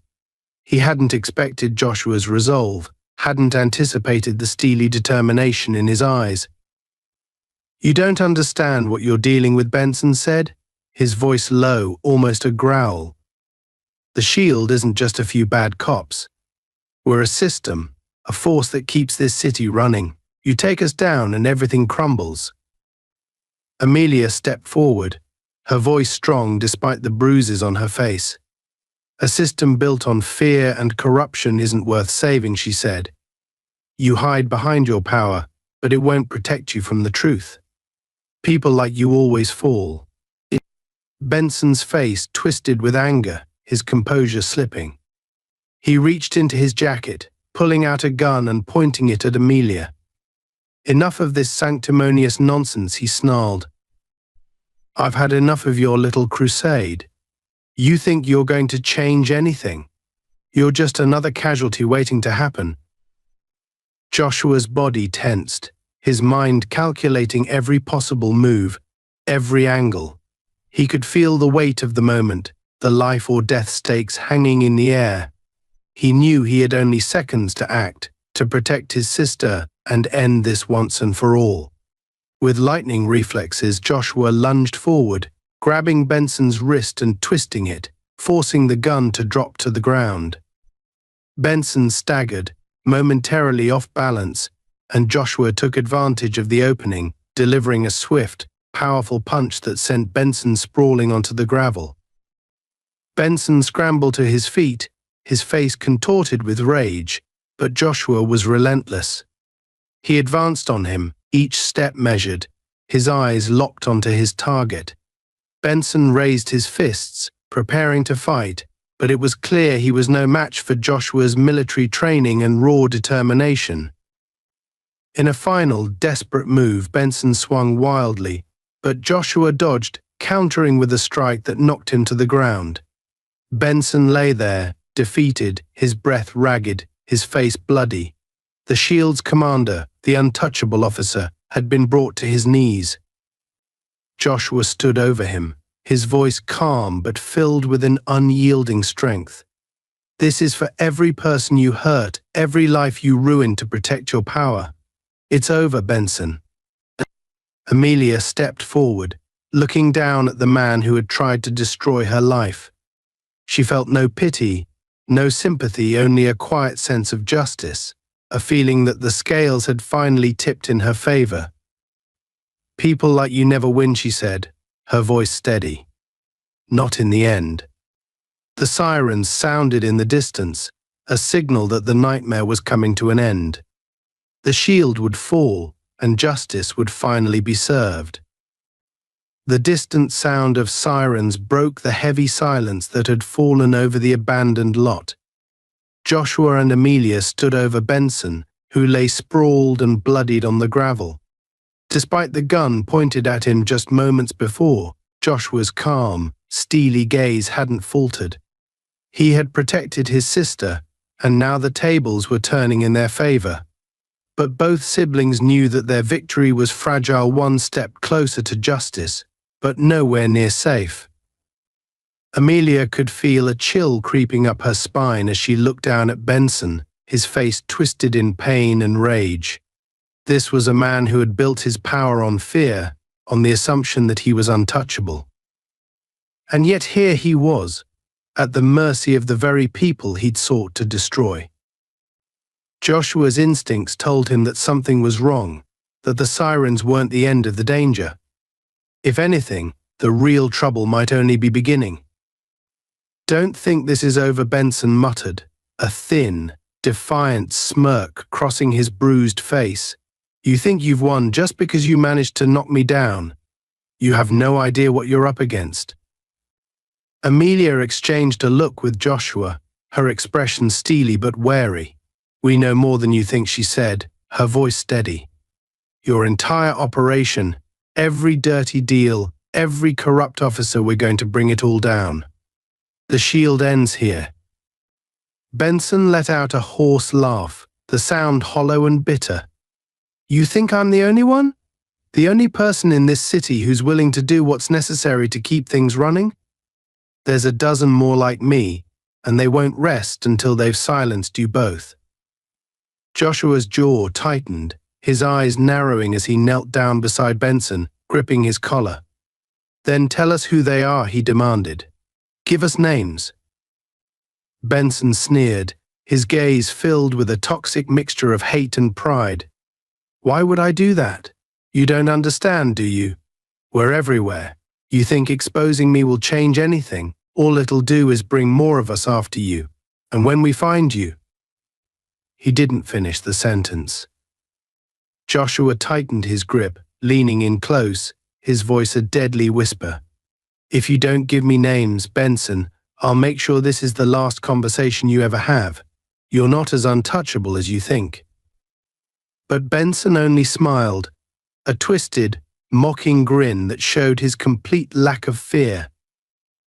He hadn't expected Joshua's resolve, hadn't anticipated the steely determination in his eyes. "You don't understand what you're dealing with," Benson said, his voice low, almost a growl. "The Shield isn't just a few bad cops. We're a system, a force that keeps this city running. You take us down and everything crumbles." Amelia stepped forward, her voice strong despite the bruises on her face. "A system built on fear and corruption isn't worth saving," she said. "You hide behind your power, but it won't protect you from the truth. People like you always fall." Benson's face twisted with anger, his composure slipping. He reached into his jacket, pulling out a gun and pointing it at Amelia. "Enough of this sanctimonious nonsense," he snarled. "I've had enough of your little crusade. You think you're going to change anything? You're just another casualty waiting to happen." Joshua's body tensed, his mind calculating every possible move, every angle. He could feel the weight of the moment, the life or death stakes hanging in the air. He knew he had only seconds to act, to protect his sister and end this once and for all. With lightning reflexes, Joshua lunged forward, grabbing Benson's wrist and twisting it, forcing the gun to drop to the ground. Benson staggered, momentarily off balance, and Joshua took advantage of the opening, delivering a swift, powerful punch that sent Benson sprawling onto the gravel. Benson scrambled to his feet, his face contorted with rage, but Joshua was relentless. He advanced on him, each step measured, his eyes locked onto his target. Benson raised his fists, preparing to fight, but it was clear he was no match for Joshua's military training and raw determination. In a final, desperate move, Benson swung wildly, but Joshua dodged, countering with a strike that knocked him to the ground. Benson lay there, defeated, his breath ragged, his face bloody. The Shield's commander, the untouchable officer, had been brought to his knees. Joshua stood over him, his voice calm but filled with an unyielding strength. This is for every person you hurt, every life you ruined to protect your power. It's over, Benson. Amelia stepped forward, looking down at the man who had tried to destroy her life. She felt no pity, no sympathy, only a quiet sense of justice, a feeling that the scales had finally tipped in her favor. "People like you never win," she said, her voice steady. "Not in the end." The sirens sounded in the distance, a signal that the nightmare was coming to an end. The shield would fall, and justice would finally be served. The distant sound of sirens broke the heavy silence that had fallen over the abandoned lot. Joshua and Amelia stood over Benson, who lay sprawled and bloodied on the gravel. Despite the gun pointed at him just moments before, Joshua's calm, steely gaze hadn't faltered. He had protected his sister, and now the tables were turning in their favor. But both siblings knew that their victory was fragile, one step closer to justice, but nowhere near safe. Amelia could feel a chill creeping up her spine as she looked down at Benson, his face twisted in pain and rage. This was a man who had built his power on fear, on the assumption that he was untouchable. And yet here he was, at the mercy of the very people he'd sought to destroy. Joshua's instincts told him that something was wrong, that the sirens weren't the end of the danger. If anything, the real trouble might only be beginning. "Don't think this is over," Benson muttered, a thin, defiant smirk crossing his bruised face. "You think you've won just because you managed to knock me down. You have no idea what you're up against." Amelia exchanged a look with Joshua, her expression steely but wary. "We know more than you think," she said, her voice steady. "Your entire operation, every dirty deal, every corrupt officer, we're going to bring it all down. The shield ends here." Benson let out a hoarse laugh, the sound hollow and bitter. "You think I'm the only one? The only person in this city who's willing to do what's necessary to keep things running? There's a dozen more like me, and they won't rest until they've silenced you both." Joshua's jaw tightened, his eyes narrowing as he knelt down beside Benson, gripping his collar. "Then tell us who they are," he demanded. "Give us names." Benson sneered, his gaze filled with a toxic mixture of hate and pride. "Why would I do that? You don't understand, do you? We're everywhere. You think exposing me will change anything? All it'll do is bring more of us after you. And when we find you—" He didn't finish the sentence. Joshua tightened his grip, leaning in close, his voice a deadly whisper. "If you don't give me names, Benson, I'll make sure this is the last conversation you ever have. You're not as untouchable as you think." But Benson only smiled, a twisted, mocking grin that showed his complete lack of fear.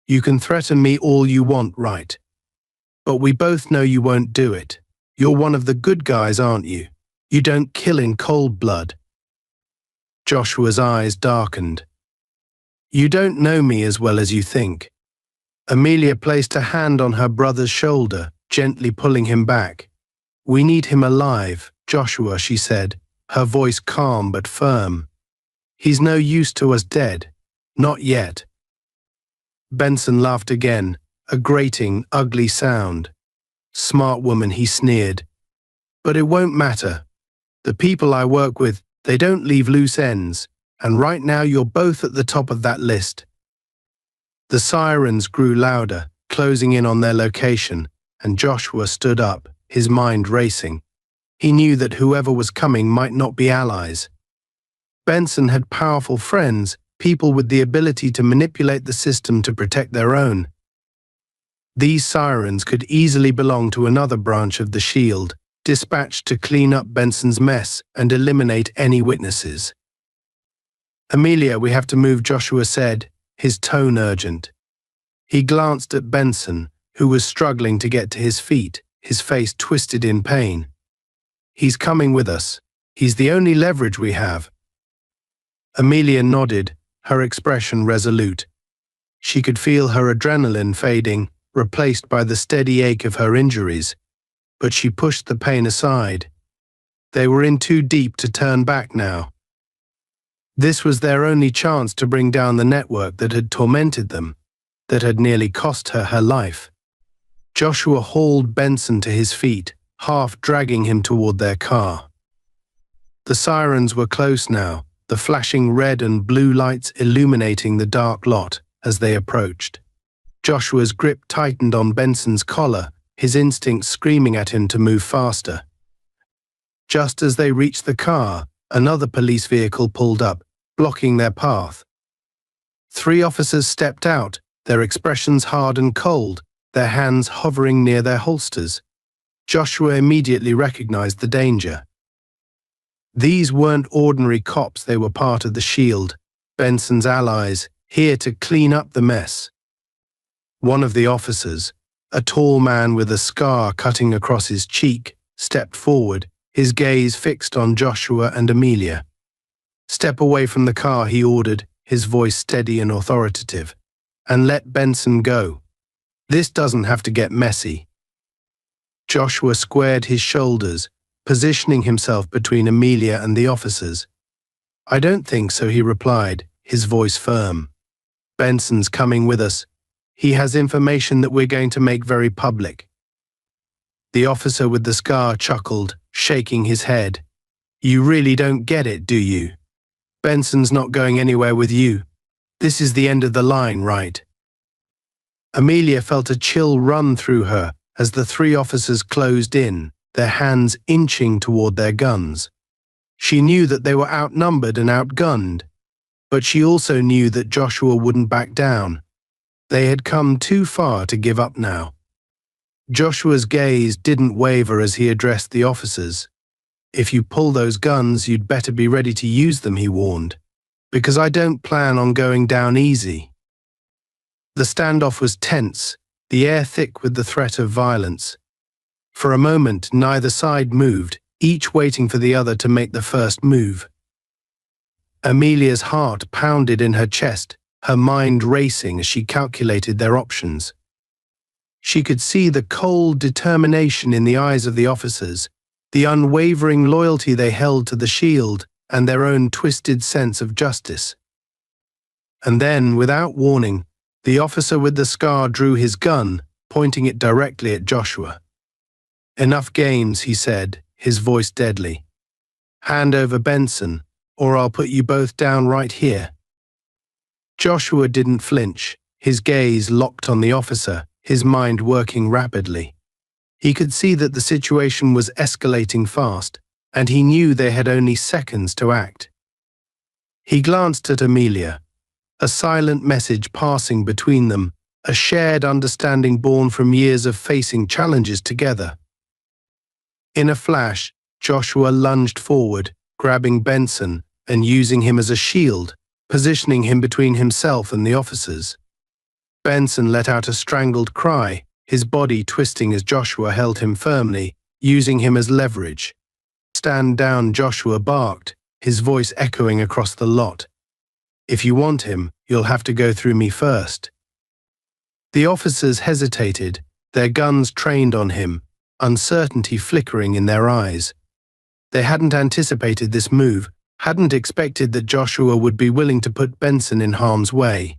"You can threaten me all you want, right? But we both know you won't do it. You're one of the good guys, aren't you? You don't kill in cold blood." Joshua's eyes darkened. "You don't know me as well as you think." Amelia placed a hand on her brother's shoulder, gently pulling him back. "We need him alive, Joshua," she said, her voice calm but firm. "He's no use to us dead. Not yet." Benson laughed again, a grating, ugly sound. "Smart woman," he sneered. "But it won't matter. The people I work with, they don't leave loose ends, and right now you're both at the top of that list." The sirens grew louder, closing in on their location, and Joshua stood up, his mind racing. He knew that whoever was coming might not be allies. Benson had powerful friends, people with the ability to manipulate the system to protect their own. These sirens could easily belong to another branch of the Shield, dispatched to clean up Benson's mess and eliminate any witnesses. "Amelia, we have to move," Joshua said, his tone urgent. He glanced at Benson, who was struggling to get to his feet, his face twisted in pain. "He's coming with us. He's the only leverage we have." Amelia nodded, her expression resolute. She could feel her adrenaline fading, replaced by the steady ache of her injuries, but she pushed the pain aside. They were in too deep to turn back now. This was their only chance to bring down the network that had tormented them, that had nearly cost her her life. Joshua hauled Benson to his feet, half dragging him toward their car. The sirens were close now, the flashing red and blue lights illuminating the dark lot as they approached. Joshua's grip tightened on Benson's collar, his instincts screaming at him to move faster. Just as they reached the car, another police vehicle pulled up, blocking their path. 3 officers stepped out, their expressions hard and cold, their hands hovering near their holsters. Joshua immediately recognized the danger. These weren't ordinary cops, they were part of the SHIELD, Benson's allies, here to clean up the mess. One of the officers, a tall man with a scar cutting across his cheek, stepped forward, his gaze fixed on Joshua and Amelia. "Step away from the car," he ordered, his voice steady and authoritative, "and let Benson go. This doesn't have to get messy." Joshua squared his shoulders, positioning himself between Amelia and the officers. "I don't think so," he replied, his voice firm. "Benson's coming with us. He has information that we're going to make very public." The officer with the scar chuckled, shaking his head. "You really don't get it, do you? Benson's not going anywhere with you. This is the end of the line, right?" Amelia felt a chill run through her as the 3 officers closed in, their hands inching toward their guns. She knew that they were outnumbered and outgunned, but she also knew that Joshua wouldn't back down. They had come too far to give up now. Joshua's gaze didn't waver as he addressed the officers. "If you pull those guns, you'd better be ready to use them," he warned, "because I don't plan on going down easy." The standoff was tense, the air thick with the threat of violence. For a moment, neither side moved, each waiting for the other to make the first move. Amelia's heart pounded in her chest, her mind racing as she calculated their options. She could see the cold determination in the eyes of the officers, the unwavering loyalty they held to the SHIELD, and their own twisted sense of justice. And then, without warning, the officer with the scar drew his gun, pointing it directly at Joshua. "Enough games," he said, his voice deadly. "Hand over Benson, or I'll put you both down right here." Joshua didn't flinch, his gaze locked on the officer, his mind working rapidly. He could see that the situation was escalating fast, and he knew they had only seconds to act. He glanced at Amelia, a silent message passing between them, a shared understanding born from years of facing challenges together. In a flash, Joshua lunged forward, grabbing Benson and using him as a shield, positioning him between himself and the officers. Benson let out a strangled cry, his body twisting as Joshua held him firmly, using him as leverage. "Stand down," Joshua barked, his voice echoing across the lot. "If you want him, you'll have to go through me first." The officers hesitated, their guns trained on him, uncertainty flickering in their eyes. They hadn't anticipated this move, hadn't expected that Joshua would be willing to put Benson in harm's way.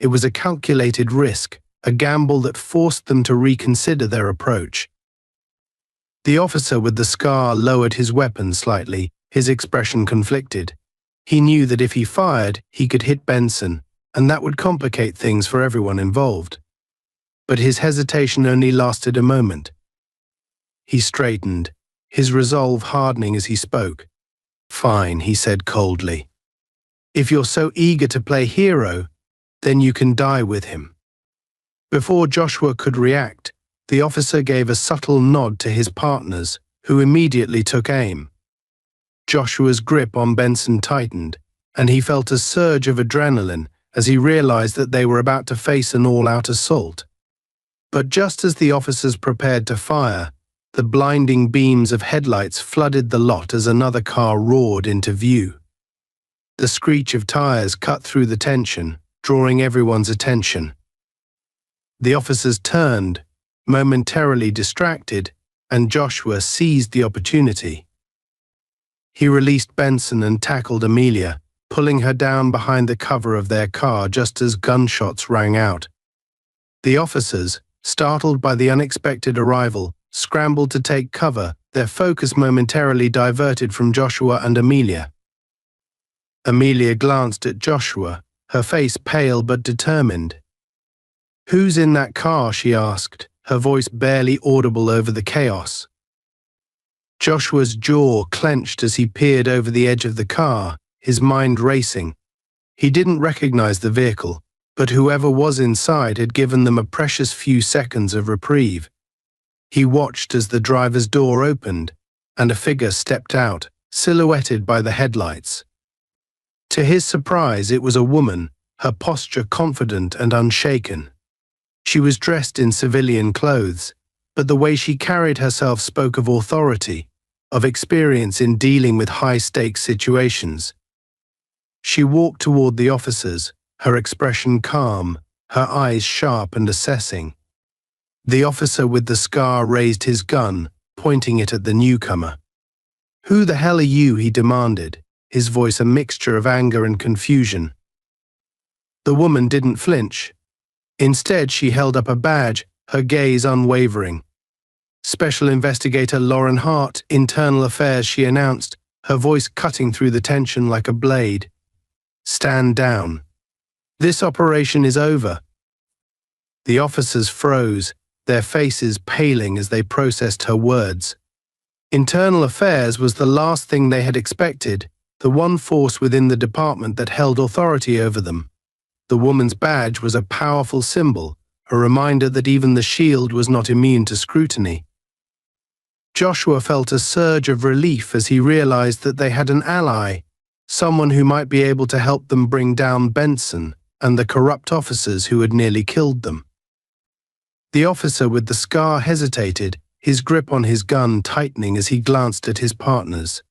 It was a calculated risk, a gamble that forced them to reconsider their approach. The officer with the scar lowered his weapon slightly, his expression conflicted. He knew that if he fired, he could hit Benson, and that would complicate things for everyone involved. But his hesitation only lasted a moment. He straightened, his resolve hardening as he spoke. "Fine," he said coldly. "If you're so eager to play hero, then you can die with him." Before Joshua could react, the officer gave a subtle nod to his partners, who immediately took aim. Joshua's grip on Benson tightened, and he felt a surge of adrenaline as he realized that they were about to face an all-out assault. But just as the officers prepared to fire, the blinding beams of headlights flooded the lot as another car roared into view. The screech of tires cut through the tension, drawing everyone's attention. The officers turned, momentarily distracted, and Joshua seized the opportunity. He released Benson and tackled Amelia, pulling her down behind the cover of their car just as gunshots rang out. The officers, startled by the unexpected arrival, scrambled to take cover, their focus momentarily diverted from Joshua and Amelia. Amelia glanced at Joshua, her face pale but determined. "Who's in that car?" she asked, her voice barely audible over the chaos. Joshua's jaw clenched as he peered over the edge of the car, his mind racing. He didn't recognize the vehicle, but whoever was inside had given them a precious few seconds of reprieve. He watched as the driver's door opened, and a figure stepped out, silhouetted by the headlights. To his surprise, it was a woman, her posture confident and unshaken. She was dressed in civilian clothes, but the way she carried herself spoke of authority, of experience in dealing with high-stakes situations. She walked toward the officers, her expression calm, her eyes sharp and assessing. The officer with the scar raised his gun, pointing it at the newcomer. "Who the hell are you?" he demanded, his voice a mixture of anger and confusion. The woman didn't flinch. Instead, she held up a badge, her gaze unwavering. "Special Investigator Lauren Hart, Internal Affairs," she announced, her voice cutting through the tension like a blade. "Stand down. This operation is over." The officers froze, their faces paling as they processed her words. Internal Affairs was the last thing they had expected, the one force within the department that held authority over them. The woman's badge was a powerful symbol, a reminder that even the shield was not immune to scrutiny. Joshua felt a surge of relief as he realized that they had an ally, someone who might be able to help them bring down Benson and the corrupt officers who had nearly killed them. The officer with the scar hesitated, his grip on his gun tightening as he glanced at his partners.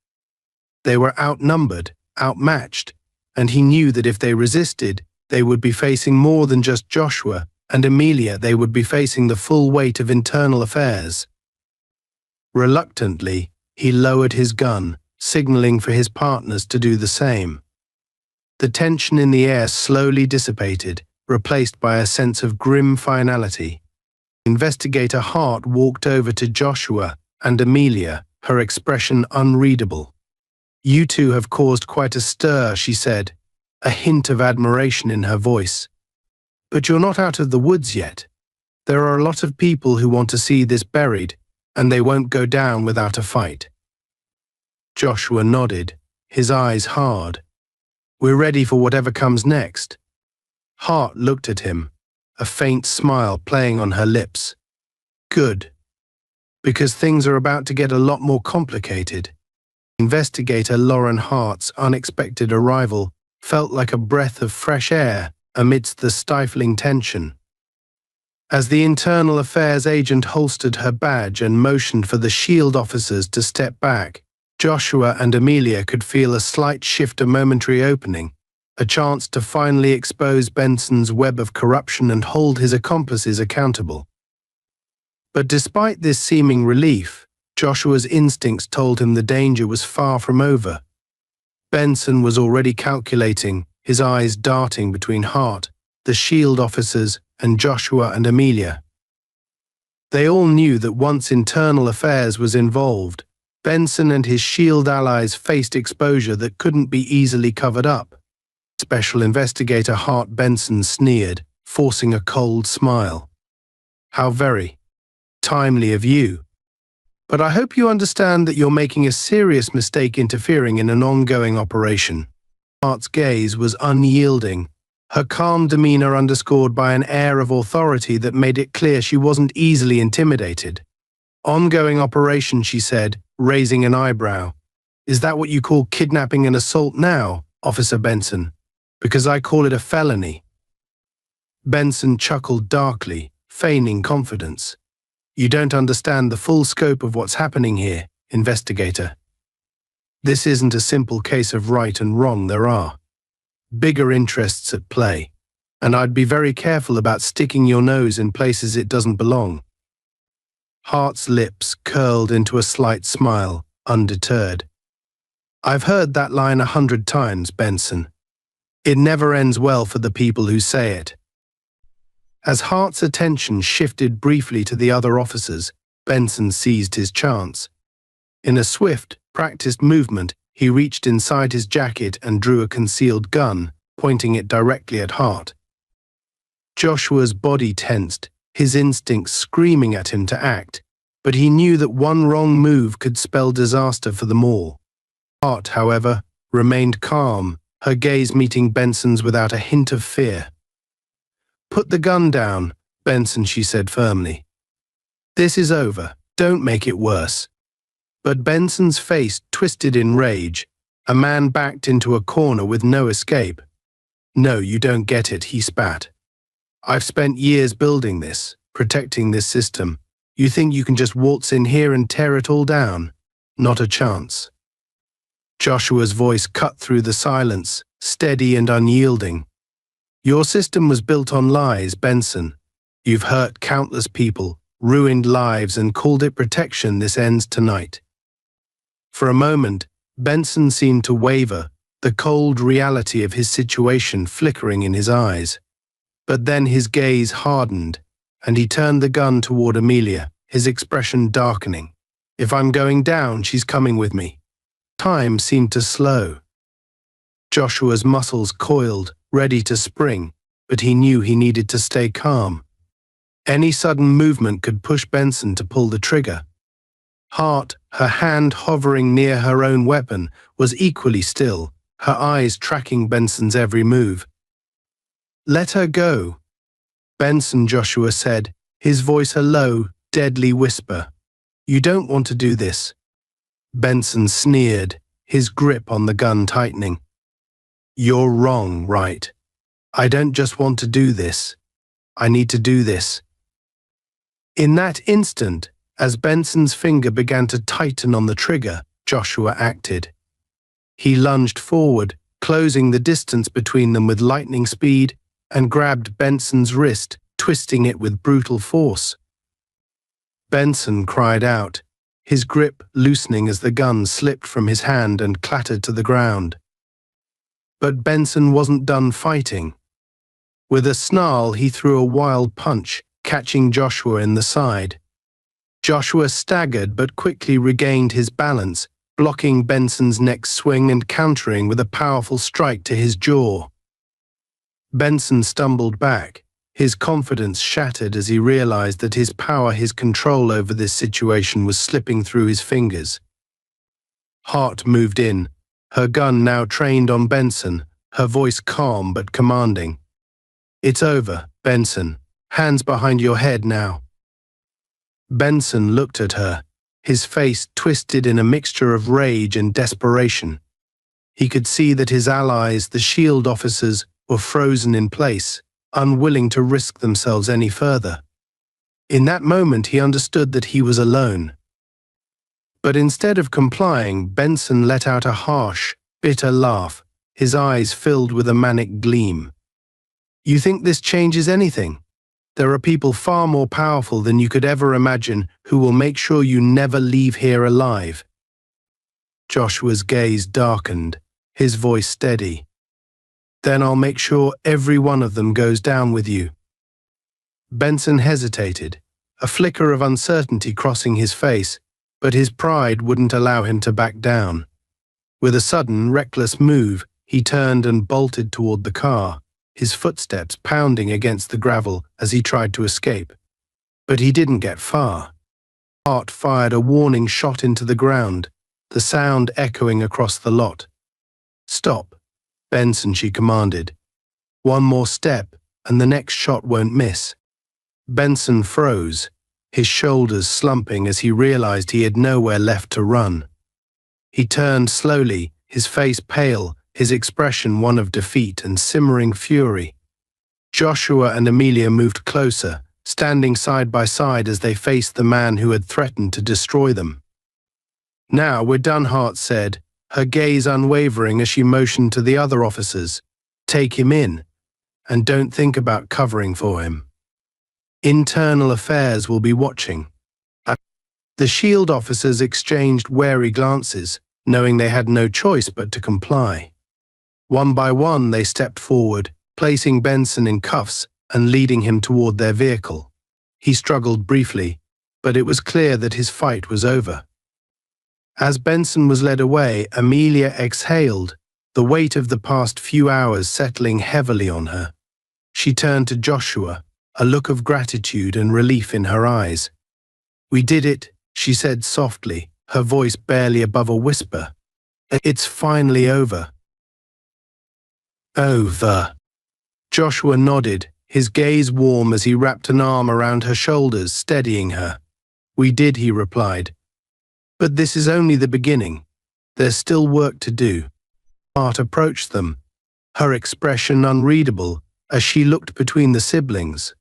They were outnumbered, outmatched, and he knew that if they resisted, they would be facing more than just Joshua and Amelia. They would be facing the full weight of Internal Affairs. Reluctantly, he lowered his gun, signaling for his partners to do the same. The tension in the air slowly dissipated, replaced by a sense of grim finality. Investigator Hart walked over to Joshua and Amelia, her expression unreadable. "You two have caused quite a stir," she said, a hint of admiration in her voice. "But you're not out of the woods yet. There are a lot of people who want to see this buried, and they won't go down without a fight." Joshua nodded, his eyes hard. "We're ready for whatever comes next." Hart looked at him, a faint smile playing on her lips. "Good. Because things are about to get a lot more complicated." Investigator Lauren Hart's unexpected arrival felt like a breath of fresh air amidst the stifling tension. As the Internal Affairs agent holstered her badge and motioned for the SHIELD officers to step back, Joshua and Amelia could feel a slight shift, a momentary opening, a chance to finally expose Benson's web of corruption and hold his accomplices accountable. But despite this seeming relief, Joshua's instincts told him the danger was far from over. Benson was already calculating, his eyes darting between Hart, the SHIELD officers, and Joshua and Amelia. They all knew that once Internal Affairs was involved, Benson and his SHIELD allies faced exposure that couldn't be easily covered up. Special Investigator Hart Benson sneered, forcing a cold smile. "How very timely of you. But I hope you understand that you're making a serious mistake interfering in an ongoing operation." Hart's gaze was unyielding, her calm demeanor underscored by an air of authority that made it clear she wasn't easily intimidated. "Ongoing operation," she said, raising an eyebrow. "Is that what you call kidnapping and assault now, Officer Benson? Because I call it a felony." Benson chuckled darkly, feigning confidence. "You don't understand the full scope of what's happening here, investigator." This isn't a simple case of right and wrong, there are bigger interests at play, and I'd be very careful about sticking your nose in places it doesn't belong. Hart's lips curled into a slight smile, undeterred. I've heard that line 100 times, Benson. It never ends well for the people who say it. As Hart's attention shifted briefly to the other officers, Benson seized his chance. In a swift, practiced movement, he reached inside his jacket and drew a concealed gun, pointing it directly at Hart. Joshua's body tensed, his instincts screaming at him to act, but he knew that one wrong move could spell disaster for them all. Hart, however, remained calm, her gaze meeting Benson's without a hint of fear. "Put the gun down, Benson," she said firmly. "This is over. Don't make it worse." But Benson's face twisted in rage. A man backed into a corner with no escape. "No, you don't get it," he spat. "I've spent years building this, protecting this system. You think you can just waltz in here and tear it all down? Not a chance." Joshua's voice cut through the silence, steady and unyielding. "Your system was built on lies, Benson. You've hurt countless people, ruined lives, and called it protection. This ends tonight." For a moment, Benson seemed to waver, the cold reality of his situation flickering in his eyes. But then his gaze hardened, and he turned the gun toward Amelia, his expression darkening. "If I'm going down, she's coming with me." Time seemed to slow. Joshua's muscles coiled, ready to spring, but he knew he needed to stay calm. Any sudden movement could push Benson to pull the trigger. Hart, her hand hovering near her own weapon, was equally still, her eyes tracking Benson's every move. "Let her go." "Benson," Joshua said, his voice a low, deadly whisper. "You don't want to do this." Benson sneered, his grip on the gun tightening. "You're wrong, right? I don't just want to do this. I need to do this." In that instant, as Benson's finger began to tighten on the trigger, Joshua acted. He lunged forward, closing the distance between them with lightning speed, and grabbed Benson's wrist, twisting it with brutal force. Benson cried out, his grip loosening as the gun slipped from his hand and clattered to the ground. But Benson wasn't done fighting. With a snarl, he threw a wild punch, catching Joshua in the side. Joshua staggered but quickly regained his balance, blocking Benson's next swing and countering with a powerful strike to his jaw. Benson stumbled back, his confidence shattered as he realized that his power, his control over this situation was slipping through his fingers. Hart moved in, her gun now trained on Benson, her voice calm but commanding. "It's over, Benson. Hands behind your head now." Benson looked at her, his face twisted in a mixture of rage and desperation. He could see that his allies, the SHIELD officers, were frozen in place, unwilling to risk themselves any further. In that moment, he understood that he was alone. But instead of complying, Benson let out a harsh, bitter laugh, his eyes filled with a manic gleam. "You think this changes anything? There are people far more powerful than you could ever imagine who will make sure you never leave here alive." Joshua's gaze darkened, his voice steady. "Then I'll make sure every one of them goes down with you." Benson hesitated, a flicker of uncertainty crossing his face, but his pride wouldn't allow him to back down. With a sudden, reckless move, he turned and bolted toward the car, his footsteps pounding against the gravel as he tried to escape. But he didn't get far. Hart fired a warning shot into the ground, the sound echoing across the lot. "Stop, Benson," she commanded. "One more step, and the next shot won't miss." Benson froze, his shoulders slumping as he realized he had nowhere left to run. He turned slowly, his face pale, his expression one of defeat and simmering fury. Joshua and Amelia moved closer, standing side by side as they faced the man who had threatened to destroy them. "Now we're done," Hart said, her gaze unwavering as she motioned to the other officers. Take him in, and don't think about covering for him. Internal Affairs will be watching. The SHIELD officers exchanged wary glances, knowing they had no choice but to comply. One by one they stepped forward, placing Benson in cuffs and leading him toward their vehicle. He struggled briefly, but it was clear that his fight was over. As Benson was led away, Amelia exhaled, the weight of the past few hours settling heavily on her. She turned to Joshua, a look of gratitude and relief in her eyes. "We did it," she said softly, her voice barely above a whisper. "It's finally over." Over. Joshua nodded, his gaze warm as he wrapped an arm around her shoulders, steadying her. "We did," he replied. "But this is only the beginning. There's still work to do." Art approached them, her expression unreadable as she looked between the siblings.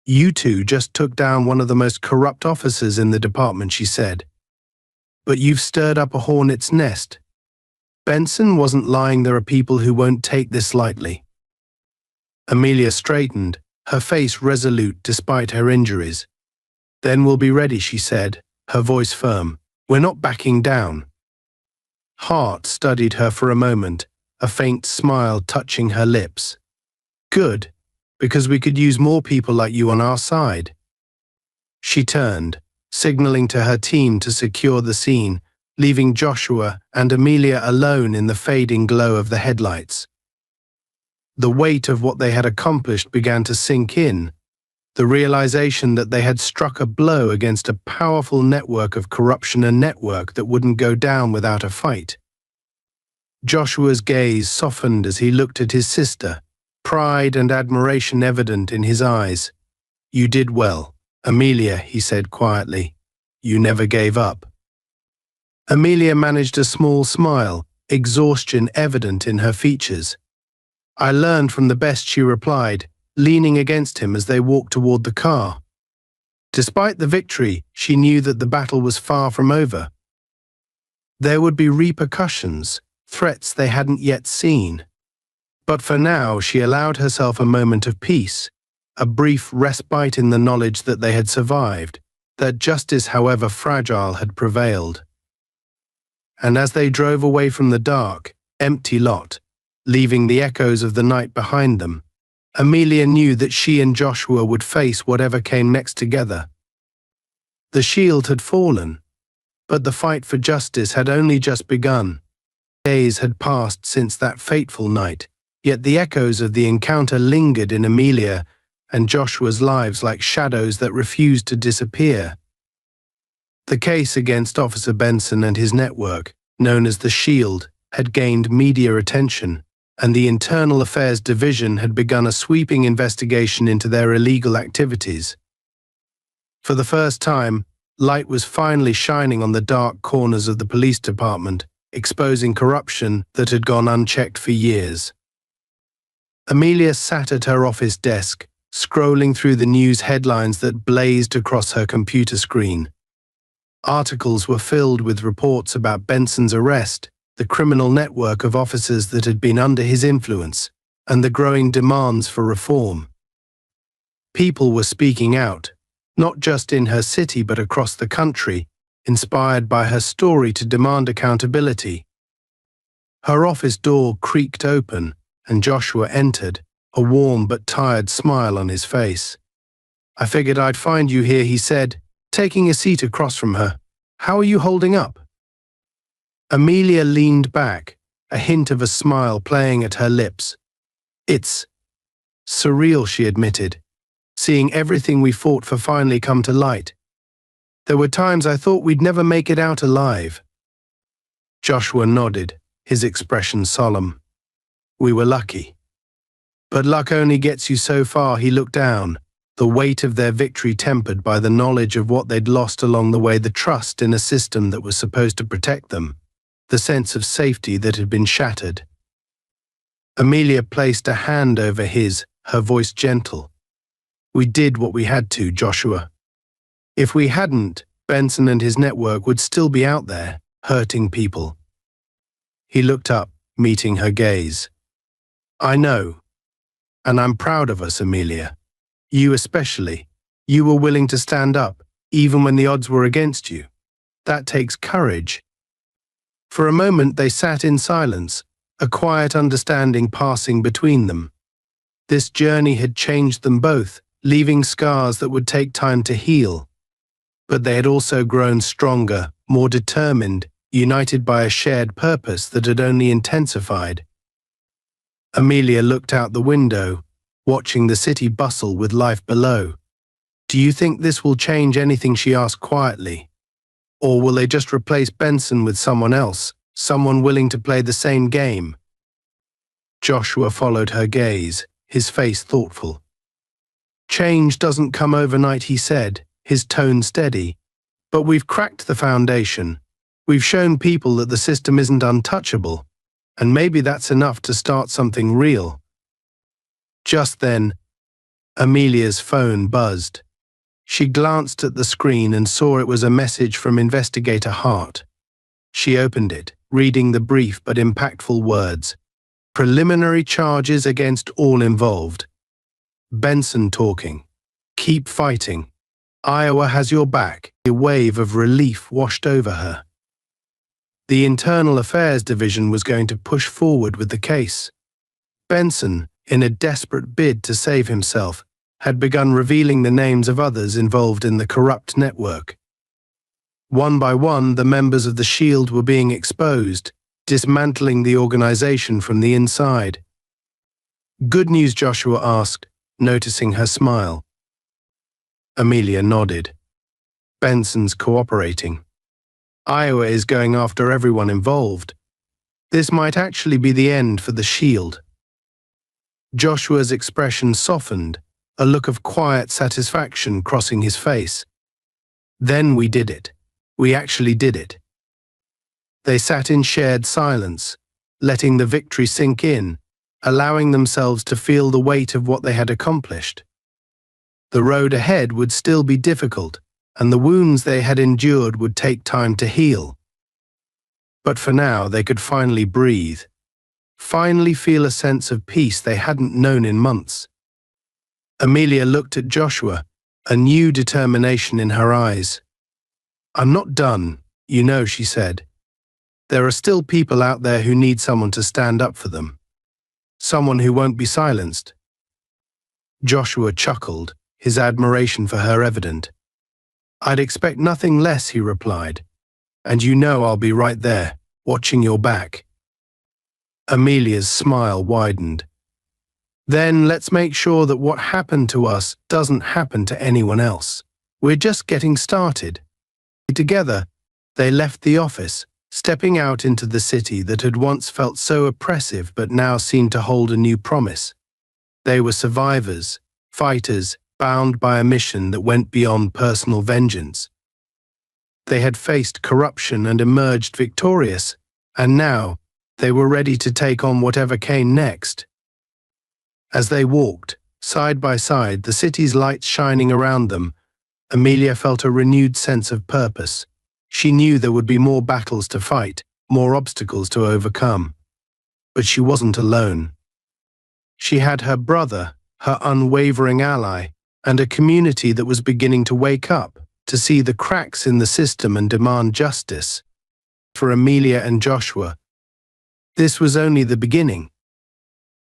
"You two just took down one of the most corrupt officers in the department," she said. "But you've stirred up a hornet's nest. Benson wasn't lying. There are people who won't take this lightly." Amelia straightened, her face resolute despite her injuries. "Then we'll be ready," she said, her voice firm. "We're not backing down." Hart studied her for a moment, a faint smile touching her lips. "Good, because we could use more people like you on our side." She turned, signaling to her team to secure the scene, leaving Joshua and Amelia alone in the fading glow of the headlights. The weight of what they had accomplished began to sink in, the realization that they had struck a blow against a powerful network of corruption, a network that wouldn't go down without a fight. Joshua's gaze softened as he looked at his sister, pride and admiration evident in his eyes. "You did well, Amelia," he said quietly. "You never gave up." Amelia managed a small smile, exhaustion evident in her features. "I learned from the best," she replied, leaning against him as they walked toward the car. Despite the victory, she knew that the battle was far from over. There would be repercussions, threats they hadn't yet seen. But for now, she allowed herself a moment of peace, a brief respite in the knowledge that they had survived, that justice, however fragile, had prevailed. And as they drove away from the dark, empty lot, leaving the echoes of the night behind them, Amelia knew that she and Joshua would face whatever came next together. The shield had fallen, but the fight for justice had only just begun. Days had passed since that fateful night, yet the echoes of the encounter lingered in Amelia and Joshua's lives like shadows that refused to disappear. The case against Officer Benson and his network, known as the SHIELD, had gained media attention, and the Internal Affairs Division had begun a sweeping investigation into their illegal activities. For the first time, light was finally shining on the dark corners of the police department, exposing corruption that had gone unchecked for years. Amelia sat at her office desk, scrolling through the news headlines that blazed across her computer screen. Articles were filled with reports about Benson's arrest, the criminal network of officers that had been under his influence, and the growing demands for reform. People were speaking out, not just in her city but across the country, inspired by her story to demand accountability. Her office door creaked open, and Joshua entered, a warm but tired smile on his face. "I figured I'd find you here," he said, taking a seat across from her. "How are you holding up?" Amelia leaned back, a hint of a smile playing at her lips. "It's surreal," she admitted, "seeing everything we fought for finally come to light. There were times I thought we'd never make it out alive." Joshua nodded, his expression solemn. "We were lucky. But luck only gets you so far." He looked down, the weight of their victory tempered by the knowledge of what they'd lost along the way, the trust in a system that was supposed to protect them, the sense of safety that had been shattered. Amelia placed a hand over his, her voice gentle. "We did what we had to, Joshua. If we hadn't, Benson and his network would still be out there, hurting people." He looked up, meeting her gaze. I know. And I'm proud of us, Amelia. You especially. You were willing to stand up, even when the odds were against you. That takes courage. For a moment they sat in silence, a quiet understanding passing between them. This journey had changed them both, leaving scars that would take time to heal. But they had also grown stronger, more determined, united by a shared purpose that had only intensified. Amelia looked out the window, watching the city bustle with life below. Do you think this will change anything, she asked quietly? Or will they just replace Benson with someone else, someone willing to play the same game? Joshua followed her gaze, his face thoughtful. Change doesn't come overnight, he said, his tone steady. But we've cracked the foundation. We've shown people that the system isn't untouchable, and maybe that's enough to start something real. Just then, Amelia's phone buzzed. She glanced at the screen and saw it was a message from Investigator Hart. She opened it, reading the brief but impactful words. Preliminary charges against all involved. Benson talking. Keep fighting. Iowa has your back. A wave of relief washed over her. The Internal Affairs Division was going to push forward with the case. Benson, in a desperate bid to save himself, had begun revealing the names of others involved in the corrupt network. One by one, the members of the Shield were being exposed, dismantling the organization from the inside. Good news, Joshua asked, noticing her smile. Amelia nodded. Benson's cooperating. Iowa is going after everyone involved. This might actually be the end for the Shield. Joshua's expression softened, a look of quiet satisfaction crossing his face. Then we did it. We actually did it. They sat in shared silence, letting the victory sink in, allowing themselves to feel the weight of what they had accomplished. The road ahead would still be difficult, and the wounds they had endured would take time to heal. But for now, they could finally breathe, finally feel a sense of peace they hadn't known in months. Amelia looked at Joshua, a new determination in her eyes. I'm not done, you know, she said. There are still people out there who need someone to stand up for them. Someone who won't be silenced. Joshua chuckled, his admiration for her evident. I'd expect nothing less, he replied. And you know I'll be right there, watching your back. Amelia's smile widened. Then let's make sure that what happened to us doesn't happen to anyone else. We're just getting started. Together, they left the office, stepping out into the city that had once felt so oppressive but now seemed to hold a new promise. They were survivors, fighters, bound by a mission that went beyond personal vengeance. They had faced corruption and emerged victorious, and now they were ready to take on whatever came next. As they walked, side by side, the city's lights shining around them, Amelia felt a renewed sense of purpose. She knew there would be more battles to fight, more obstacles to overcome. But she wasn't alone. She had her brother, her unwavering ally, and a community that was beginning to wake up, to see the cracks in the system and demand justice. For Amelia and Joshua, this was only the beginning.